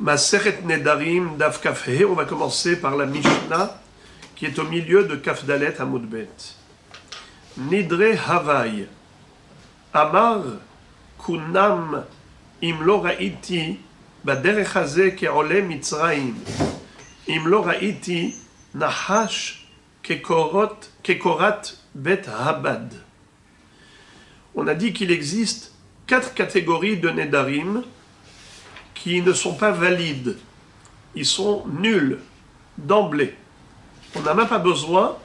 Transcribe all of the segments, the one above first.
Masechet Nedarim, Daf Kaf He, on va commencer par la Mishnah qui est au milieu de Kaf Dalet Amud Bet. Nidre Havai, Amar Kunam Im lo raiti Baderech Hazeh Ke'ole Mitzrayim, Im lo raiti Nahash Kekorat Bet Habad. On a dit qu'il existe 4 catégories de Nedarim qui ne sont pas valides. Ils sont nuls d'emblée. On n'a même pas besoin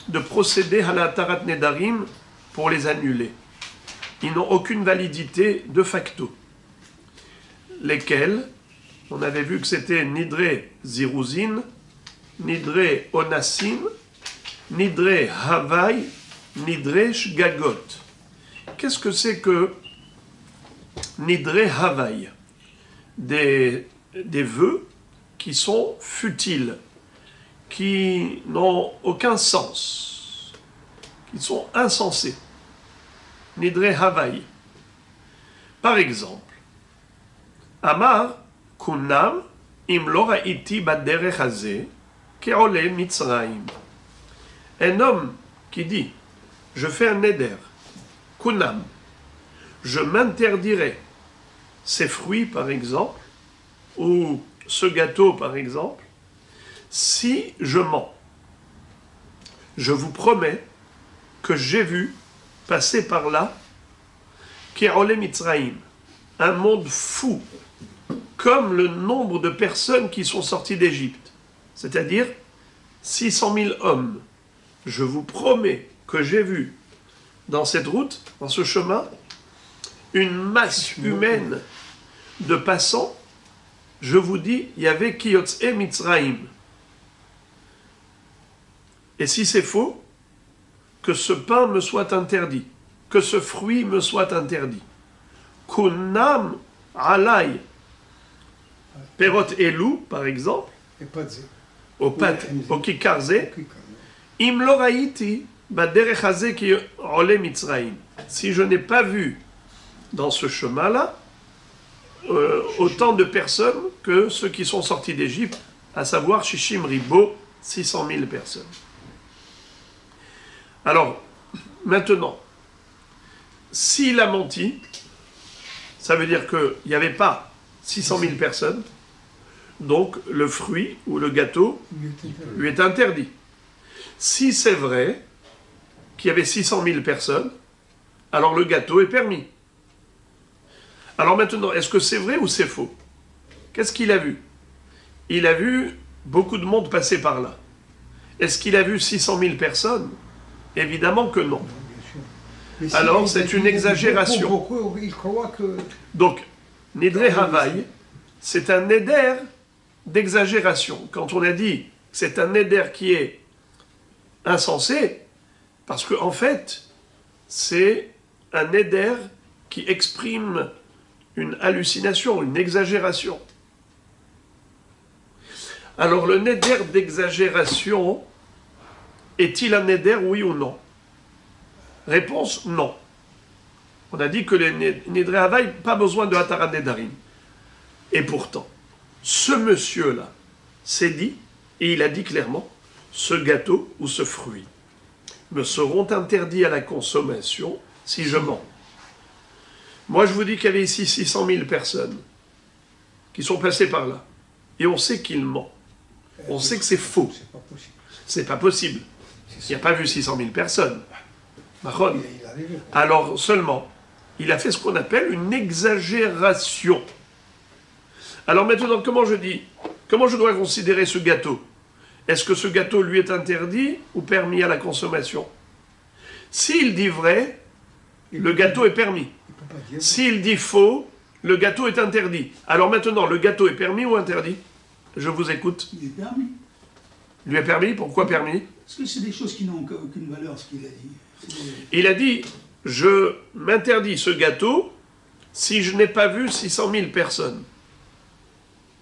de procéder à la Tarat Nedarim pour les annuler. Ils n'ont aucune validité de facto. Lesquels? On avait vu que c'était Nidre Ziruzin, Nidre Onassim, Nidre Havai, Nidre Shgagot. Qu'est-ce que c'est que Nidre Havai? Des vœux qui sont futiles, qui n'ont aucun sens, qui sont insensés. Nidre Havai. Par exemple, Amar Kunam im lo raiti baderech hazeh ke'ole Mitzrayim. Un homme qui dit, je fais un neder, Kunam, je m'interdirai ces fruits, par exemple, ou ce gâteau, par exemple, si je mens. Je vous promets que j'ai vu passer par là Ke'ole Mitzrayim, un monde fou, comme le nombre de personnes qui sont sorties d'Égypte, c'est-à-dire 600 000 hommes. Je vous promets que j'ai vu dans cette route, dans ce chemin, une masse humaine de passants. Je vous dis, il y avait Kiyotze Mitzrayim. Et si c'est faux, que ce pain me soit interdit, que ce fruit me soit interdit. Kunam alay, perot elou, par exemple, au kikarze, im lo raiti baderech hazeh ke'ole Mitzrayim. Si je n'ai pas vu dans ce chemin-là autant de personnes que ceux qui sont sortis d'Égypte, à savoir Shishim Ribo, 600 000 personnes. Alors, maintenant, s'il a menti, ça veut dire qu'il n'y avait pas 600 000 personnes, donc le fruit ou le gâteau lui est interdit. Si c'est vrai qu'il y avait 600 000 personnes, alors le gâteau est permis. Alors maintenant, est-ce que c'est vrai ou c'est faux? Qu'est-ce qu'il a vu? Il a vu beaucoup de monde passer par là. Est-ce qu'il a vu 600 000 personnes? Évidemment que non. Alors c'est une exagération. Donc, Nidre Havai, c'est un neder d'exagération. Quand on a dit c'est un neder qui est insensé, parce qu'en fait, c'est un neder qui exprime une hallucination, une exagération. Alors le neder d'exagération, est-il un neder, oui ou non? Réponse, non. On a dit que les Nidre Havai, pas besoin de Hatarat Nedarim. Et pourtant, ce monsieur-là s'est dit, et il a dit clairement, ce gâteau ou ce fruit me seront interdits à la consommation si je mens. Moi, je vous dis qu'il y avait ici 600 000 personnes qui sont passées par là. Et on sait qu'il ment. On sait que c'est faux. C'est pas possible. Il n'a pas vu 600 000 personnes. Alors seulement, il a fait ce qu'on appelle une exagération. Alors maintenant, comment je dois considérer ce gâteau? Est-ce que ce gâteau lui est interdit ou permis à la consommation? S'il dit vrai, le gâteau est permis. S'il dit faux, le gâteau est interdit. Alors maintenant, le gâteau est permis ou interdit? Je vous écoute. Il est permis. Lui est permis? Pourquoi permis? Parce que c'est des choses qui n'ont aucune valeur, ce qu'il a dit. Il a dit, je m'interdis ce gâteau si je n'ai pas vu 600 000 personnes.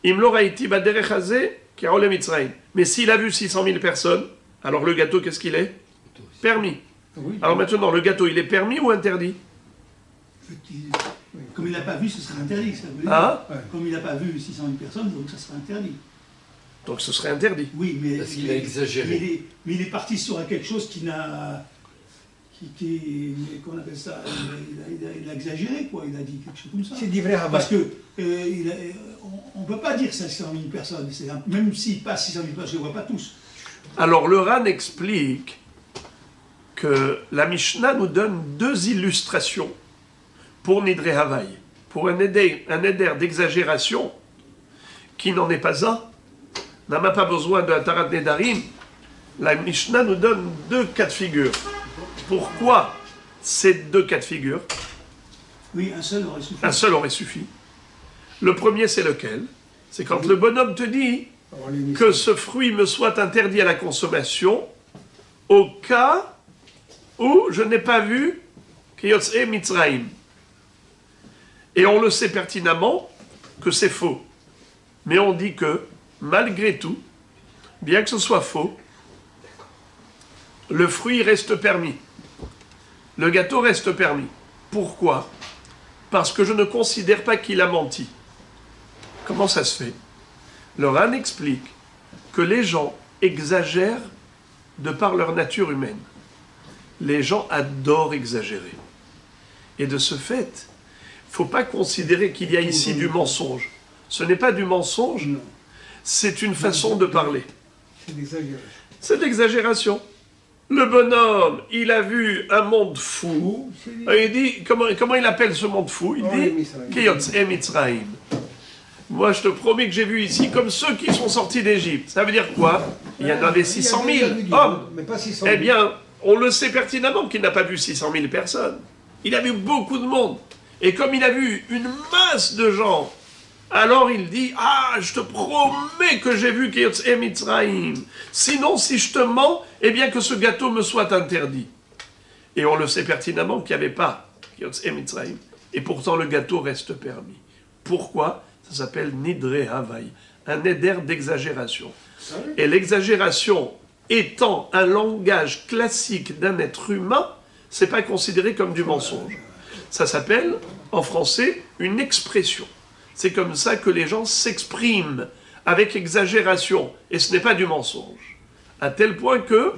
Im lo raiti baderech hazeh ke'ole Mitzrayim. Mais s'il a vu 600 000 personnes, alors le gâteau, qu'est-ce qu'il est? Permis. Oui, alors maintenant, le gâteau, il est permis ou interdit? Comme il n'a pas vu, ce serait interdit, ça veut dire. Ah, Comme il n'a pas vu 600 000 personnes, donc ça serait interdit. donc ce serait interdit. Oui, mais Parce qu'il a exagéré. Mais il est parti sur quelque chose qui n'a... qu'on appelle ça, il a exagéré, quoi, il a dit quelque chose comme ça. C'est des vrais Parce que on ne peut pas dire 500 000 personnes, même s'il passe 600 000 personnes, je ne les vois pas tous. Alors le Ran explique que la Mishnah nous donne deux illustrations pour Nidre Havaï, pour un éder d'exagération qui n'en est pas un, n'a même pas besoin d'un Tarat Nedarim. La Mishnah nous donne deux cas de figure. Pourquoi ces deux cas de figure? Oui, un seul aurait suffi. Un seul aurait suffi. Le premier, c'est lequel? C'est quand le bonhomme te dit que ce fruit me soit interdit à la consommation au cas où je n'ai pas vu Kiyotse Mitzraïm. Et on le sait pertinemment que c'est faux. Mais on dit que, malgré tout, bien que ce soit faux, le fruit reste permis. Le gâteau reste permis. Pourquoi? Parce que je ne considère pas qu'il a menti. Comment ça se fait? Le Ran explique que les gens exagèrent de par leur nature humaine. Les gens adorent exagérer. Et de ce fait, il ne faut pas considérer qu'il y a ici du mensonge. Ce n'est pas du mensonge, Non, c'est une façon de parler. c'est exagéré. C'est de l'exagération. Le bonhomme, il a vu un monde fou. Il dit, comment il appelle ce monde fou? Il dit, Kiyotse Mitzraïm. Moi, je te promets que j'ai vu ici comme ceux qui sont sortis d'Égypte. Ça veut dire quoi? Il y en avait 600 000 hommes. Mais pas 600 000. Eh bien, on le sait pertinemment qu'il n'a pas vu 600 000 personnes. Il a vu beaucoup de monde. Et comme il a vu une masse de gens, alors il dit, ah, je te promets que j'ai vu Kiyotse Mitzraïm. Sinon, si je te mens, eh bien que ce gâteau me soit interdit. Et on le sait pertinemment qu'il n'y avait pas Kiyotse Mitzraïm. Et pourtant, le gâteau reste permis. Pourquoi? Ça s'appelle Nidre Havaï, un éder d'exagération. Et l'exagération étant un langage classique d'un être humain, c'est pas considéré comme du mensonge. Ça s'appelle, en français, une expression. C'est comme ça que les gens s'expriment, avec exagération. Et ce n'est pas du mensonge. À tel point que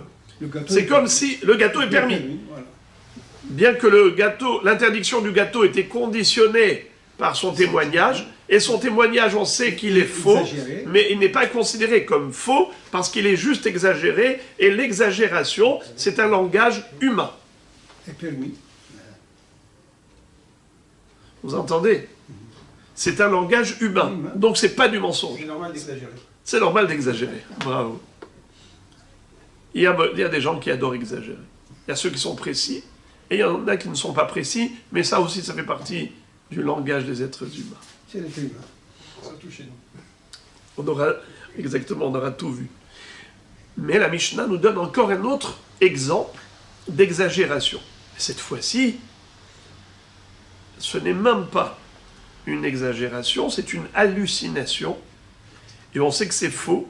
c'est comme si le gâteau est permis. Voilà. Bien que l'interdiction du gâteau était conditionnée par son témoignage, et son témoignage, on sait qu'il est faux, Exagéré. mais il n'est pas considéré comme faux, parce qu'il est juste exagéré, et l'exagération, c'est un langage humain. C'est permis. Vous entendez? C'est un langage humain, donc c'est pas du mensonge. C'est normal d'exagérer. C'est normal d'exagérer. Bravo. Il y a des gens qui adorent exagérer. Il y a ceux qui sont précis, et il y en a qui ne sont pas précis, mais ça aussi, ça fait partie du langage des êtres humains. C'est l'être humain. Surtout chez nous. On aura tout vu. Mais la Mishnah nous donne encore un autre exemple d'exagération. Cette fois-ci, ce n'est même pas une exagération, c'est une hallucination. Et on sait que c'est faux,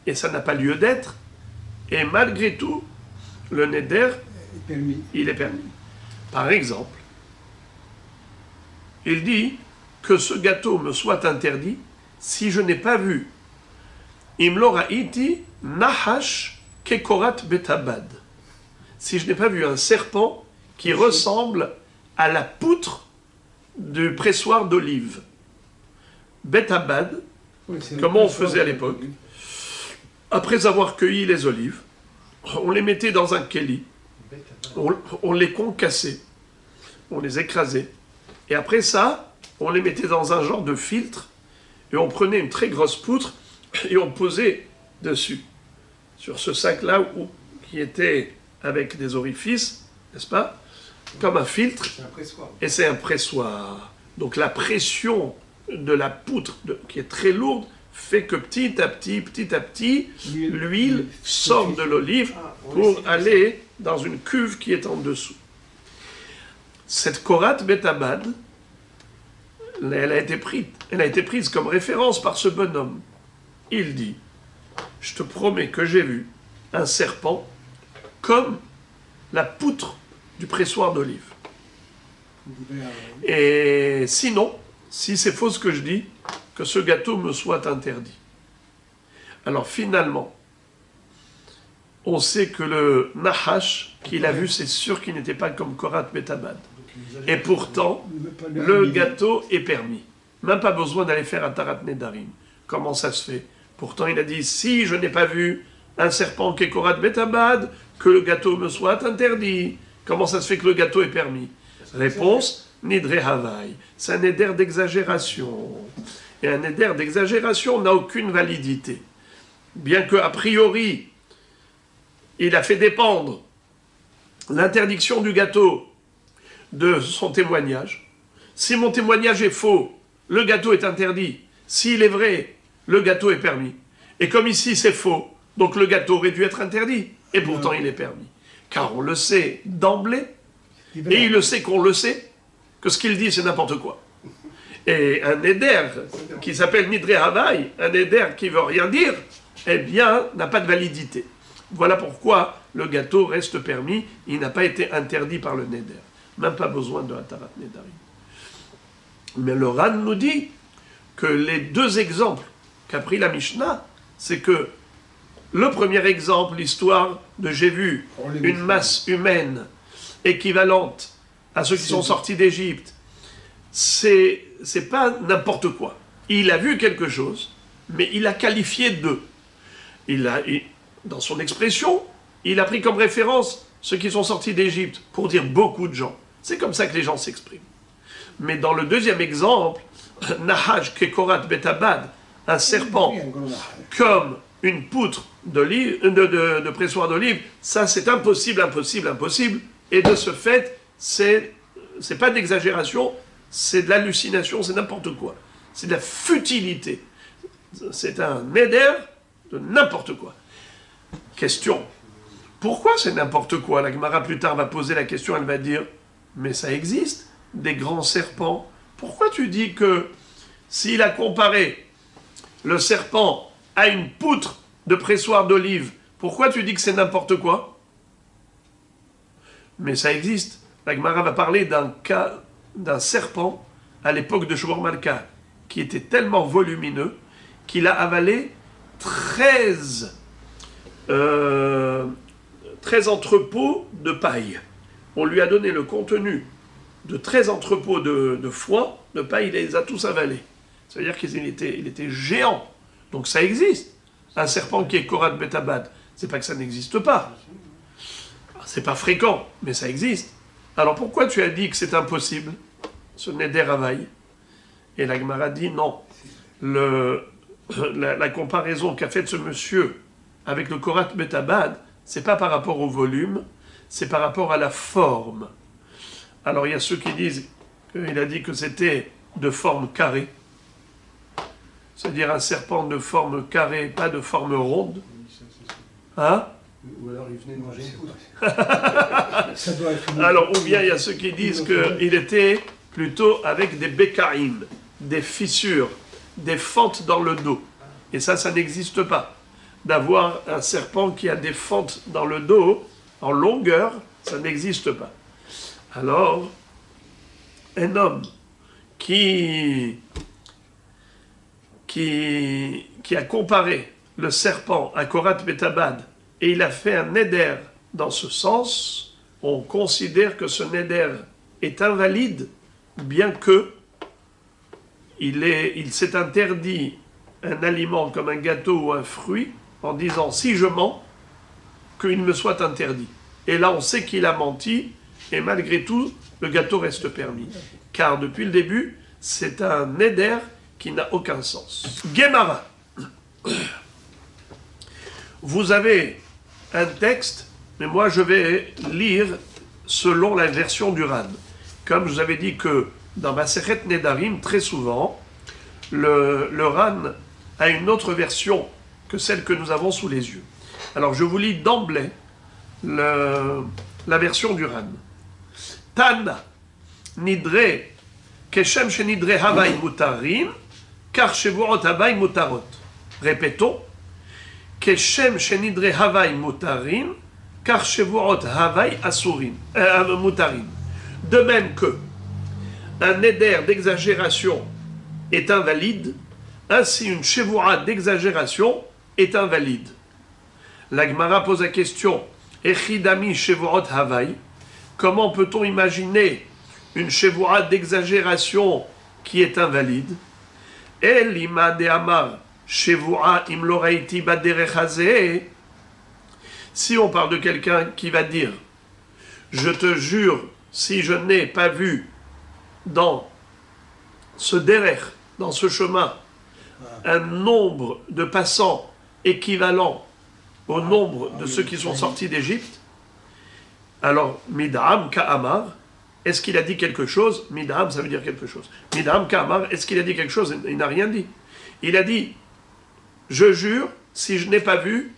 et ça n'a pas lieu d'être. Et malgré tout, le neder, Permis. il est permis. Par exemple, il dit que ce gâteau me soit interdit si je n'ai pas vu Imlora iti nahash kekorat betabad. Si je n'ai pas vu un serpent qui ressemble à la poutre du pressoir d'olive. Betabad, Oui, c'est comment on le faisait à l'époque? Après avoir cueilli les olives, on les mettait dans un keli, on les concassait, on les écrasait, et après ça, on les mettait dans un genre de filtre, et on prenait une très grosse poutre, et on posait dessus, sur ce sac-là, qui était avec des orifices, n'est-ce pas? Comme un filtre, C'est un pressoir. et c'est un pressoir. Donc la pression de la poutre, qui est très lourde, fait que petit à petit, l'huile sort de l'olive pour aller dans une cuve qui est en dessous. Cette Korat Betabad, elle a été prise comme référence par ce bonhomme. Il dit, je te promets que j'ai vu un serpent comme la poutre du pressoir d'olive. Et sinon, si c'est faux ce que je dis, que ce gâteau me soit interdit. Alors finalement, on sait que le Nahash qu'il a vu, c'est sûr qu'il n'était pas comme Korat Betabad. Et pourtant, le gâteau est permis. Même pas besoin d'aller faire un Tarat Nedarim. Comment ça se fait? Pourtant, il a dit, si je n'ai pas vu un serpent qui est Korat Betabad, que le gâteau me soit interdit. Comment ça se fait que le gâteau est permis? Réponse, Nidre Havaï. C'est un éder d'exagération. Et un éder d'exagération n'a aucune validité. Bien que, a priori, il a fait dépendre l'interdiction du gâteau de son témoignage. Si mon témoignage est faux, le gâteau est interdit. S'il est vrai, le gâteau est permis. Et comme ici c'est faux, donc le gâteau aurait dû être interdit. Et pourtant il est permis. Car on le sait d'emblée, et il le sait qu'on le sait, que ce qu'il dit c'est n'importe quoi. Et un éder qui s'appelle Nidre Havaï, un éder qui veut rien dire, eh bien, n'a pas de validité. Voilà pourquoi le gâteau reste permis, il n'a pas été interdit par le Neder. Même pas besoin de Hatarat Nedarim. Mais le Ran nous dit que les deux exemples qu'a pris la Mishnah, c'est que le premier exemple, l'histoire de j'ai vu une masse humaine équivalente à ceux qui sont sortis d'Égypte, c'est pas n'importe quoi. Il a vu quelque chose, mais il a qualifié d'eux. Dans son expression, il a pris comme référence ceux qui sont sortis d'Égypte pour dire beaucoup de gens. C'est comme ça que les gens s'expriment. Mais dans le deuxième exemple, Nahash Kekorat Betabad, un serpent comme une poutre de pressoir d'olive, ça c'est impossible, impossible, impossible. Et de ce fait, c'est pas d'exagération, c'est de l'hallucination, c'est n'importe quoi. C'est de la futilité. C'est un éder de n'importe quoi. Question. Pourquoi c'est n'importe quoi? La Gemara plus tard va poser la question, elle va dire, mais ça existe, des grands serpents. Pourquoi tu dis que s'il a comparé le serpent à une poutre de pressoir d'olive, pourquoi tu dis que c'est n'importe quoi? Mais ça existe. La Gemara va parler d'un cas d'un serpent à l'époque de Shlomo Malka qui était tellement volumineux qu'il a avalé 13 entrepôts de paille. On lui a donné le contenu de 13 entrepôts de foin, de paille, il les a tous avalés. Ça veut dire qu'il était géant. Donc ça existe. Un serpent qui est Korat Betabad, c'est pas que ça n'existe pas. C'est pas fréquent, mais ça existe. Alors pourquoi tu as dit que c'est impossible, ce Neder Havaï? Et la Gemara dit non. La comparaison qu'a faite ce monsieur avec le Korat Betabad, c'est pas par rapport au volume, c'est par rapport à la forme. Alors il y a ceux qui disent qu'il a dit que c'était de forme carrée, c'est-à-dire un serpent de forme carrée, pas de forme ronde. Hein? Ou alors il venait de manger une poutre. Ça doit être Alors, ou bien il y a ceux qui disent qu'il était plutôt avec des bécaïnes, des fissures, des fentes dans le dos. Et ça n'existe pas. D'avoir un serpent qui a des fentes dans le dos, en longueur, ça n'existe pas. Alors, un homme qui a comparé le serpent à Korat Betabad, et il a fait un neder dans ce sens, on considère que ce neder est invalide, bien que il s'est interdit un aliment comme un gâteau ou un fruit, en disant si je mens, qu'il me soit interdit. Et là on sait qu'il a menti, et malgré tout, le gâteau reste permis. Car depuis le début, c'est un neder qui n'a aucun sens. Gemara. Vous avez un texte, mais moi je vais lire selon la version du Ran. Comme je vous avais dit que dans Masechet Nedarim, très souvent, le Ran a une autre version que celle que nous avons sous les yeux. Alors je vous lis d'emblée la version du Ran. Tana, Nidre, Keshem Shenidre Havai Mutarin, Kar Shevuot Havai Mutarot. Répétons. Keshem Shenidre Havai Mutarin, Kar Shevuot Havai Asurin. Mutarin. De même que un neder d'exagération est invalide, ainsi une shevoura d'exagération est invalide. La Gemara pose la question, Echidami shevuot havai, comment peut-on imaginer une shevoura d'exagération qui est invalide? El ima de amar shevoura im loraiti baderech hazeh. Si on parle de quelqu'un qui va dire, je te jure, si je n'ai pas vu dans ce derech, dans ce chemin, un nombre de passants équivalent au nombre de ceux qui sont sortis d'Égypte, alors Mid'am Ka'amar, est-ce qu'il a dit quelque chose? Mid'am, ça veut dire quelque chose. Mid'am Ka'amar, est-ce qu'il a dit quelque chose? Il n'a rien dit. Il a dit, je jure, si je n'ai pas vu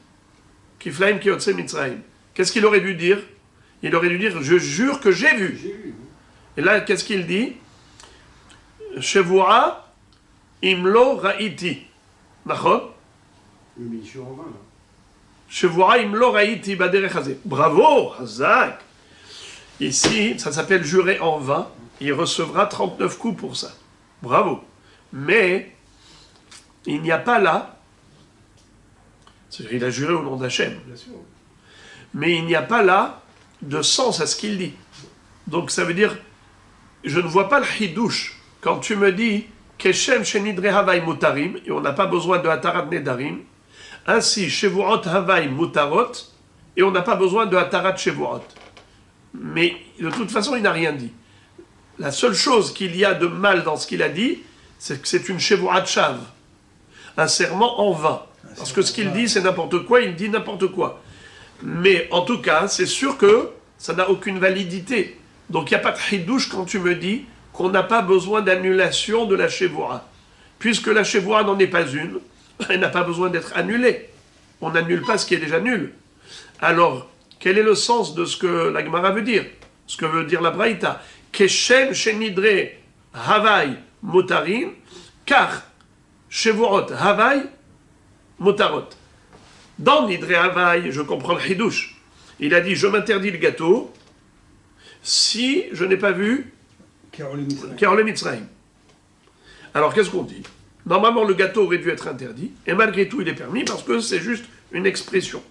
Kiflaim Kiyotse Mitzrayim. Qu'est-ce qu'il aurait dû dire? Il aurait dû dire, je jure que j'ai vu. Et là, qu'est-ce qu'il dit? Shevoura imlo ra'iti. Nachon? Oui, mais je suis en vain, là. Shevoura imlo ra'iti baderech hazeh. Bravo, Hazak. Ici, ça s'appelle jurer en vain. Il recevra 39 coups pour ça. Bravo. Mais, il n'y a pas là, c'est-à-dire il a juré au nom d'Hachem, Bien sûr. mais il n'y a pas là de sens à ce qu'il dit. Donc ça veut dire, je ne vois pas le hidouche. Quand tu me dis, Keshem shenidre havai mutarim, et on n'a pas besoin de hatarat nedarim, ainsi, shevuot havai mutarot, et on n'a pas besoin de hatarat shevuot. Mais de toute façon, il n'a rien dit. La seule chose qu'il y a de mal dans ce qu'il a dit, c'est que c'est une shevuat shav, un serment en vain. Parce que ce qu'il dit, c'est n'importe quoi, il dit n'importe quoi. Mais en tout cas, c'est sûr que ça n'a aucune validité. Donc il n'y a pas de hidouche quand tu me dis qu'on n'a pas besoin d'annulation de la shevoura. Puisque la shevoura n'en est pas une, elle n'a pas besoin d'être annulée. On n'annule pas ce qui est déjà nul. Alors, quel est le sens de ce que la Gemara veut dire? Ce que veut dire la Braïta? Keshem shenidre havai motarin, car shevorot havai motarot. Dans Nidre Havaï, je comprends le hidouche. Il a dit, je m'interdis le gâteau si je n'ai pas vu Kerole Mitzrayim. Alors qu'est-ce qu'on dit? Normalement, le gâteau aurait dû être interdit, et malgré tout, il est permis parce que c'est juste une expression.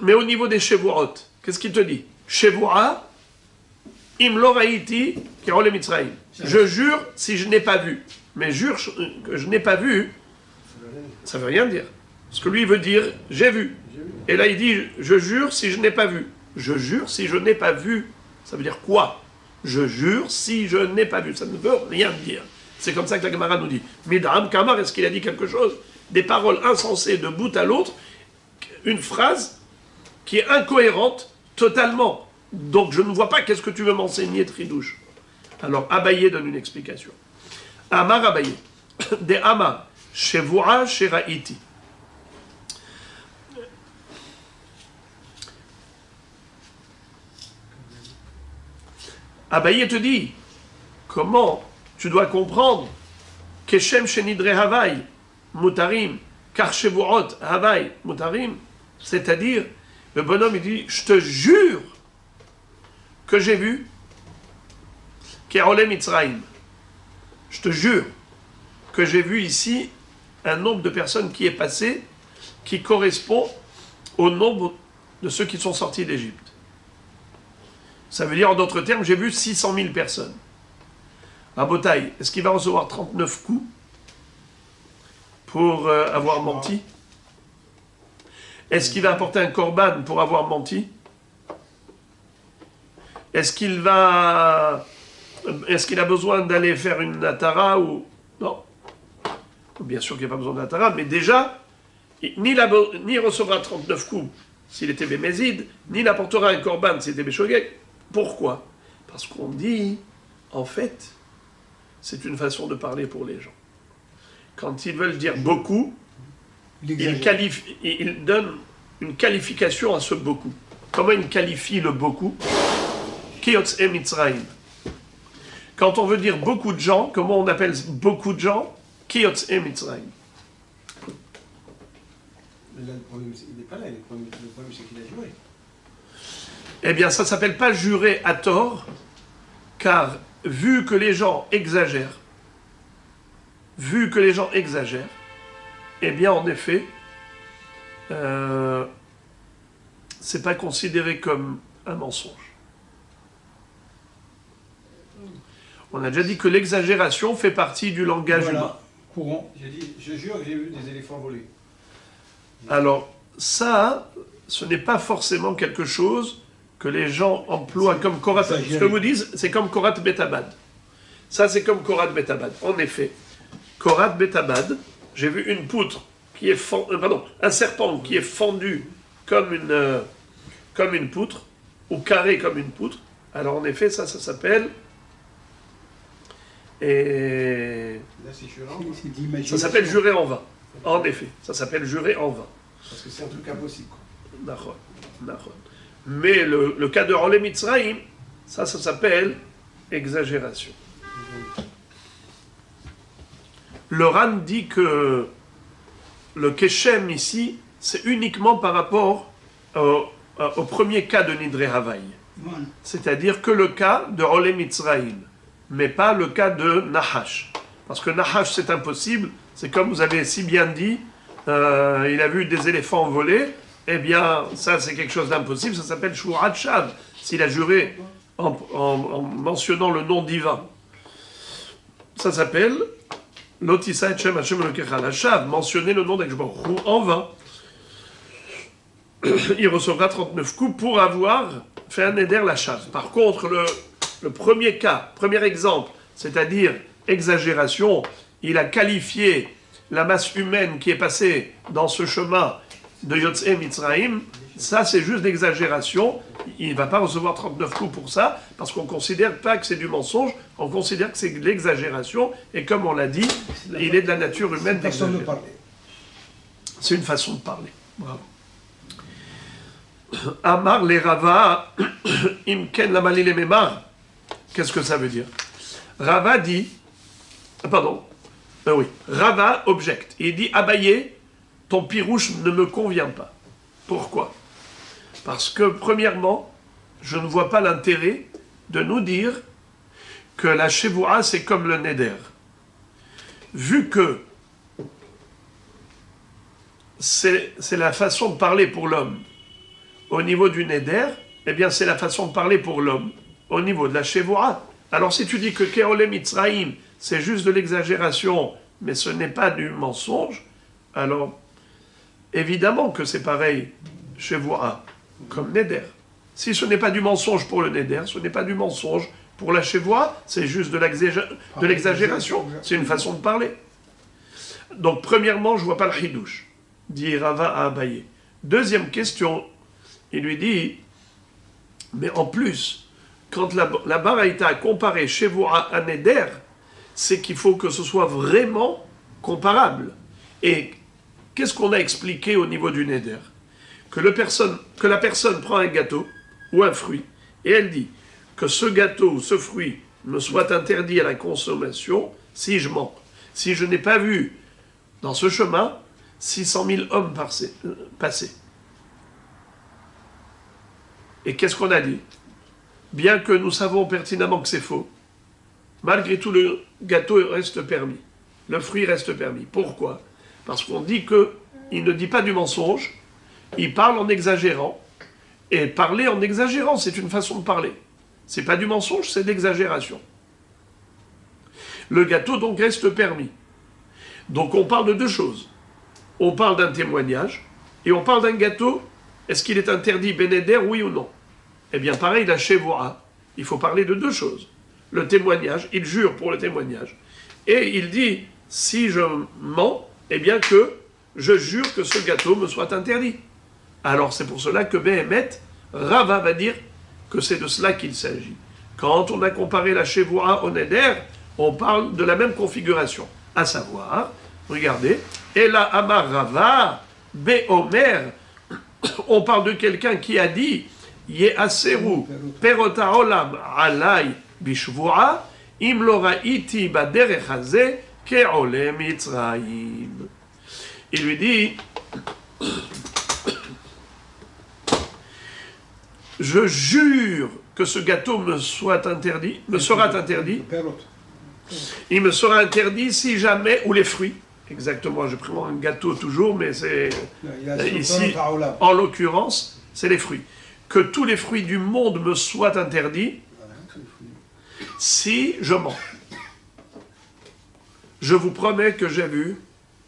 Mais au niveau des Shevuot, qu'est-ce qu'il te dit? Shevuah, im lo raïti Kerole Mitzrayim. Je jure si je n'ai pas vu. Mais jure que je n'ai pas vu, ça ne veut rien dire. Parce que lui, il veut dire, j'ai vu. Et là, il dit, je jure si je n'ai pas vu. Je jure si je n'ai pas vu. Ça veut dire quoi? Je jure si je n'ai pas vu. Ça ne veut rien dire. C'est comme ça que la Gemara nous dit. Mid'am Kamar, est-ce qu'il a dit quelque chose? Des paroles insensées de bout à l'autre. Une phrase qui est incohérente totalement. Donc, je ne vois pas qu'est-ce que tu veux m'enseigner, Tridouche. Alors, Abaye donne une explication. Amar Abaye. De Amar. Shevoura Sheraiti. Abaye te dit, comment tu dois comprendre Keshem Shenidre Havai Mutarim, car Shevuot Havai Mutarim, c'est-à-dire, le bonhomme il dit, je te jure que j'ai vu Kerole Mitzrayim. Je te jure que j'ai vu ici un nombre de personnes qui est passé, qui correspond au nombre de ceux qui sont sortis d'Égypte. Ça veut dire, en d'autres termes, j'ai vu 600 000 personnes. Rabotaï, est-ce qu'il va recevoir 39 coups pour avoir menti? Est-ce qu'il va apporter un korban pour avoir menti? Est-ce qu'il a besoin d'aller faire une natara ou... Non. Bien sûr qu'il n'y a pas besoin de natara, mais déjà, ni recevra 39 coups s'il était bémézide, ni n'apportera un korban s'il était béchogek. Pourquoi? Parce qu'on dit, en fait, c'est une façon de parler pour les gens. Quand ils veulent dire beaucoup, ils donnent une qualification à ce beaucoup. Comment ils qualifient le beaucoup? Kiyotze Mitzrayim. Quand on veut dire beaucoup de gens, comment on appelle beaucoup de gens? Kiyotze Mitzrayim. Là, le problème, il n'est pas là. Le problème c'est qu'il a juré. Eh bien, ça ne s'appelle pas jurer à tort, car vu que les gens exagèrent, eh bien en effet, c'est pas considéré comme un mensonge. On a déjà dit que l'exagération fait partie du langage humain. Voilà, courant. J'ai dit, je jure que j'ai vu des éléphants voler. Alors, ça, ce n'est pas forcément quelque chose que les gens emploient comme Korat. Ce que vous dites, c'est comme Korat Betabad. Ça, c'est comme Korat Betabad. En effet, Korat Betabad, j'ai vu une poutre qui est un serpent qui est fendu comme une poutre, ou carré comme une poutre. Alors, en effet, ça s'appelle. Et Là, c'est jurant. C'est d'imaginer. ça s'appelle jurer en vain. En effet, ça s'appelle jurer en vain. Parce que c'est un truc impossible. Quoi. Nachon. Mais le cas de Rolé Mitzraïm, ça s'appelle exagération. Le Ran dit que le Keshem ici, c'est uniquement par rapport au premier cas de Nidre Havaï. Voilà. C'est-à-dire que le cas de Rolé Mitzraïm, mais pas le cas de Nahash. Parce que Nahash, c'est impossible. C'est comme vous avez si bien dit, il a vu des éléphants voler. Eh bien, ça, c'est quelque chose d'impossible. Ça s'appelle Shurat Shav. S'il a juré en mentionnant le nom divin. Ça s'appelle Lotissa et Shem Hashem Elokecha Lashav. Mentionner le nom d'Akshbar en vain. Il recevra 39 coups pour avoir fait un éder Lashav. Par contre, le premier cas, premier exemple, c'est-à-dire exagération, il a qualifié la masse humaine qui est passée dans ce chemin de Yotzei Mitzraïm, ça c'est juste l'exagération, il ne va pas recevoir 39 coups pour ça, parce qu'on ne considère pas que c'est du mensonge, on considère que c'est de l'exagération, et comme on l'a dit, il est de la nature humaine d'exagérer. C'est une façon de parler. Bravo. Amar les Rava, imken la malile memar. Qu'est-ce que ça veut dire? Rava dit, Rava objecte. Il dit, Abaye, ton pirouche ne me convient pas. Pourquoi? Parce que, premièrement, je ne vois pas l'intérêt de nous dire que la Shevoua, c'est comme le Neder. Vu que c'est la façon de parler pour l'homme au niveau du Neder, eh bien, c'est la façon de parler pour l'homme au niveau de la Shevoua. Alors, si tu dis que Keolé Mitzraïm, c'est juste de l'exagération, mais ce n'est pas du mensonge, alors, évidemment que c'est pareil Shevoua, comme Neder. Si ce n'est pas du mensonge pour le Neder, ce n'est pas du mensonge pour la Shevoua, c'est juste de l'exagération. C'est une façon de parler. Donc, premièrement, je ne vois pas le Hidouche, dit Rava à Abaye. Deuxième question, il lui dit, mais en plus, quand la Baraïta a comparé Shevoua à Neder, c'est qu'il faut que ce soit vraiment comparable. Et qu'est-ce qu'on a expliqué au niveau du Neder? Que la personne prend un gâteau ou un fruit, et elle dit que ce gâteau ou ce fruit me soit interdit à la consommation si je mens. Si je n'ai pas vu dans ce chemin 600 000 hommes passer. Et qu'est-ce qu'on a dit? Bien que nous savons pertinemment que c'est faux, malgré tout le gâteau reste permis, le fruit reste permis. Pourquoi? Parce qu'on dit qu'il ne dit pas du mensonge, il parle en exagérant, et parler en exagérant, c'est une façon de parler. C'est pas du mensonge, c'est de l'exagération. Le gâteau donc reste permis. Donc on parle de deux choses. On parle d'un témoignage, et on parle d'un gâteau. Est-ce qu'il est interdit Bénéder, oui ou non? Eh bien pareil, la Shevoua, il faut parler de deux choses. Le témoignage, il jure pour le témoignage. Et il dit, si je mens, eh bien que je jure que ce gâteau me soit interdit. Alors c'est pour cela que Béhémet, Rava va dire que c'est de cela qu'il s'agit. Quand on a comparé la Shevoua au Neder, on parle de la même configuration. À savoir, regardez, et là Amar Rava, Béhomer, on parle de quelqu'un qui a dit Ye'aseru perota olam alay bishvoa im lo ra'iti baderech hazeh ke'ole Mitzrayim. Il lui dit je jure que ce gâteau me soit interdit, me sera interdit. פירות. Il me sera interdit si jamais, ou les fruits, exactement, je prends un gâteau toujours, mais c'est Il y a ici, סולטנות העולם. en l'occurrence, c'est les fruits. Que tous les fruits du monde me soient interdits si je mens. Je vous promets que j'ai vu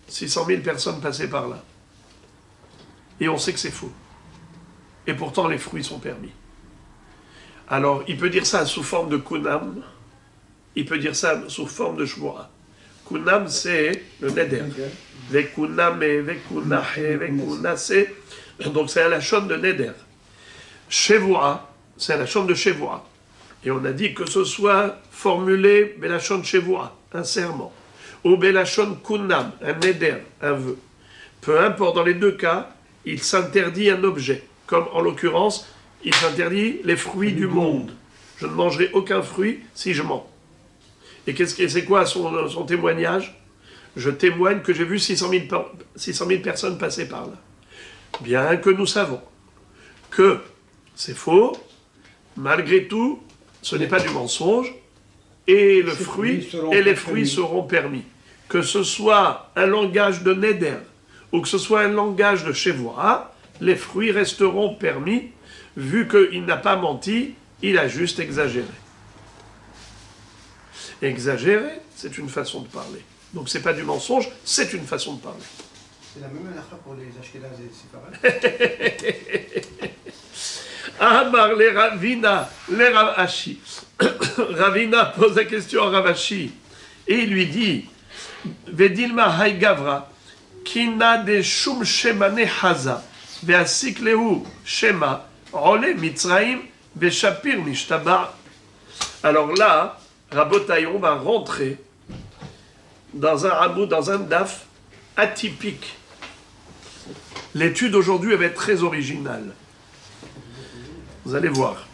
600 000 personnes passer par là. Et on sait que c'est faux. Et pourtant, les fruits sont permis. Alors, il peut dire ça sous forme de kunam, il peut dire ça sous forme de shmura. Kunam, c'est le neder. Vekuname, vekunahe, vekunase. Donc, c'est à la chaîne de neder. Shevua, c'est à la chaîne de Shevua. Et on a dit que ce soit formulé Belachon Shevua, un serment, ou Belachon Kunam, un neder, un vœu. Peu importe, dans les deux cas, il s'interdit un objet. Comme en l'occurrence, il s'interdit les fruits du monde. Je ne mangerai aucun fruit si je mens. Et c'est quoi son témoignage? Je témoigne que j'ai vu 600 000 personnes passer par là. Bien que nous savons que c'est faux, malgré tout, ce n'est pas du mensonge, et les fruits seront permis. Que ce soit un langage de neder, ou que ce soit un langage de Shevoa, les fruits resteront permis, vu qu'il n'a pas menti, il a juste exagéré. Exagérer, c'est une façon de parler. Donc c'est pas du mensonge, c'est une façon de parler. C'est la même halakha pour les Ashkénazes et les Séfarades. Amar le Ravina, le Ravashi. Ravina pose la question à Ravashi et il lui dit Vedilma hay gavra kina de shum shemane haza ve'asik lehu shema ole mitzraim ve'shapir mishtaba. Alors là, Rabotai, on va rentrer dans un hameau, dans un daf atypique. L'étude aujourd'hui elle va être très originale. Vous allez voir.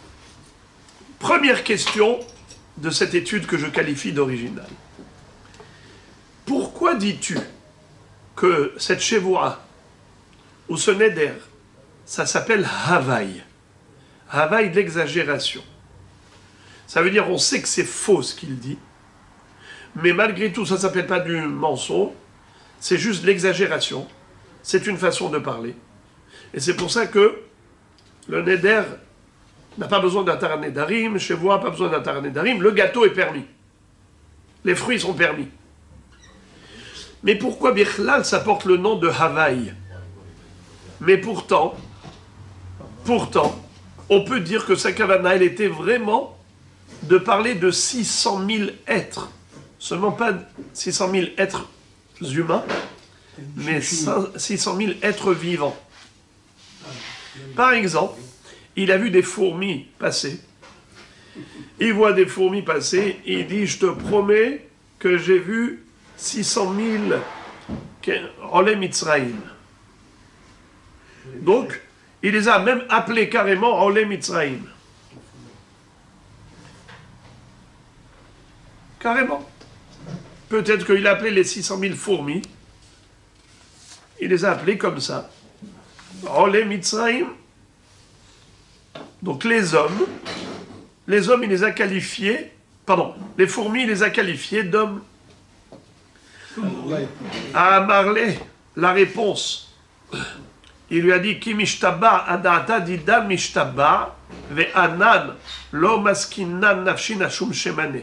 Première question de cette étude que je qualifie d'originale. Pourquoi dis-tu que cette Shevoa ou ce Neder, ça s'appelle Havaï? Havaï de l'exagération. Ça veut dire on sait que c'est faux ce qu'il dit, mais malgré tout ça ne s'appelle pas du mensonge, c'est juste l'exagération. C'est une façon de parler. Et c'est pour ça que le Neder n'a pas besoin d'un Taranedarim, Shevoa pas besoin d'un Taranedarim, le gâteau est permis. Les fruits sont permis. Mais pourquoi Bichlal, ça porte le nom de Havaï? Mais pourtant, on peut dire que sa kavana, elle était vraiment de parler de 600 000 êtres. Seulement pas 600 000 êtres humains, mais 600 000 êtres vivants. Par exemple, il a vu des fourmis passer. Il voit des fourmis passer, et il dit, je te promets que j'ai vu 600 000 Olé Mitzraïm. Donc, il les a même appelés carrément Olé Mitzraïm. Carrément. Peut-être qu'il a appelé les 600 000 fourmis. Il les a appelés comme ça. Olé Mitzraïm. Donc les hommes, il les a qualifiés, les fourmis, il les a qualifiés d'hommes. À Marley, la réponse, il lui a dit Ki mishtaba adata dida mishtaba ve anan lo maskinan nafshin ashum shemane.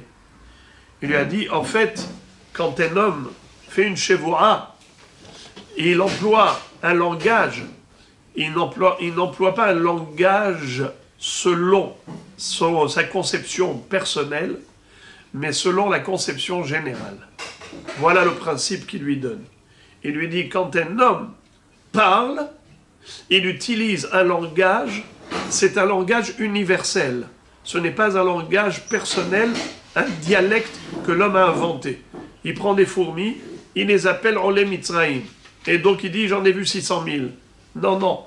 Il lui a dit en fait, quand un homme fait une shevoa, il emploie un langage, il n'emploie pas un langage selon sa conception personnelle, mais selon la conception générale. Voilà le principe qu'il lui donne. Il lui dit, quand un homme parle, il utilise un langage, c'est un langage universel. Ce n'est pas un langage personnel, un dialecte que l'homme a inventé. Il prend des fourmis, il les appelle Olé Mitzraïm. Et donc il dit, j'en ai vu 600 000. Non.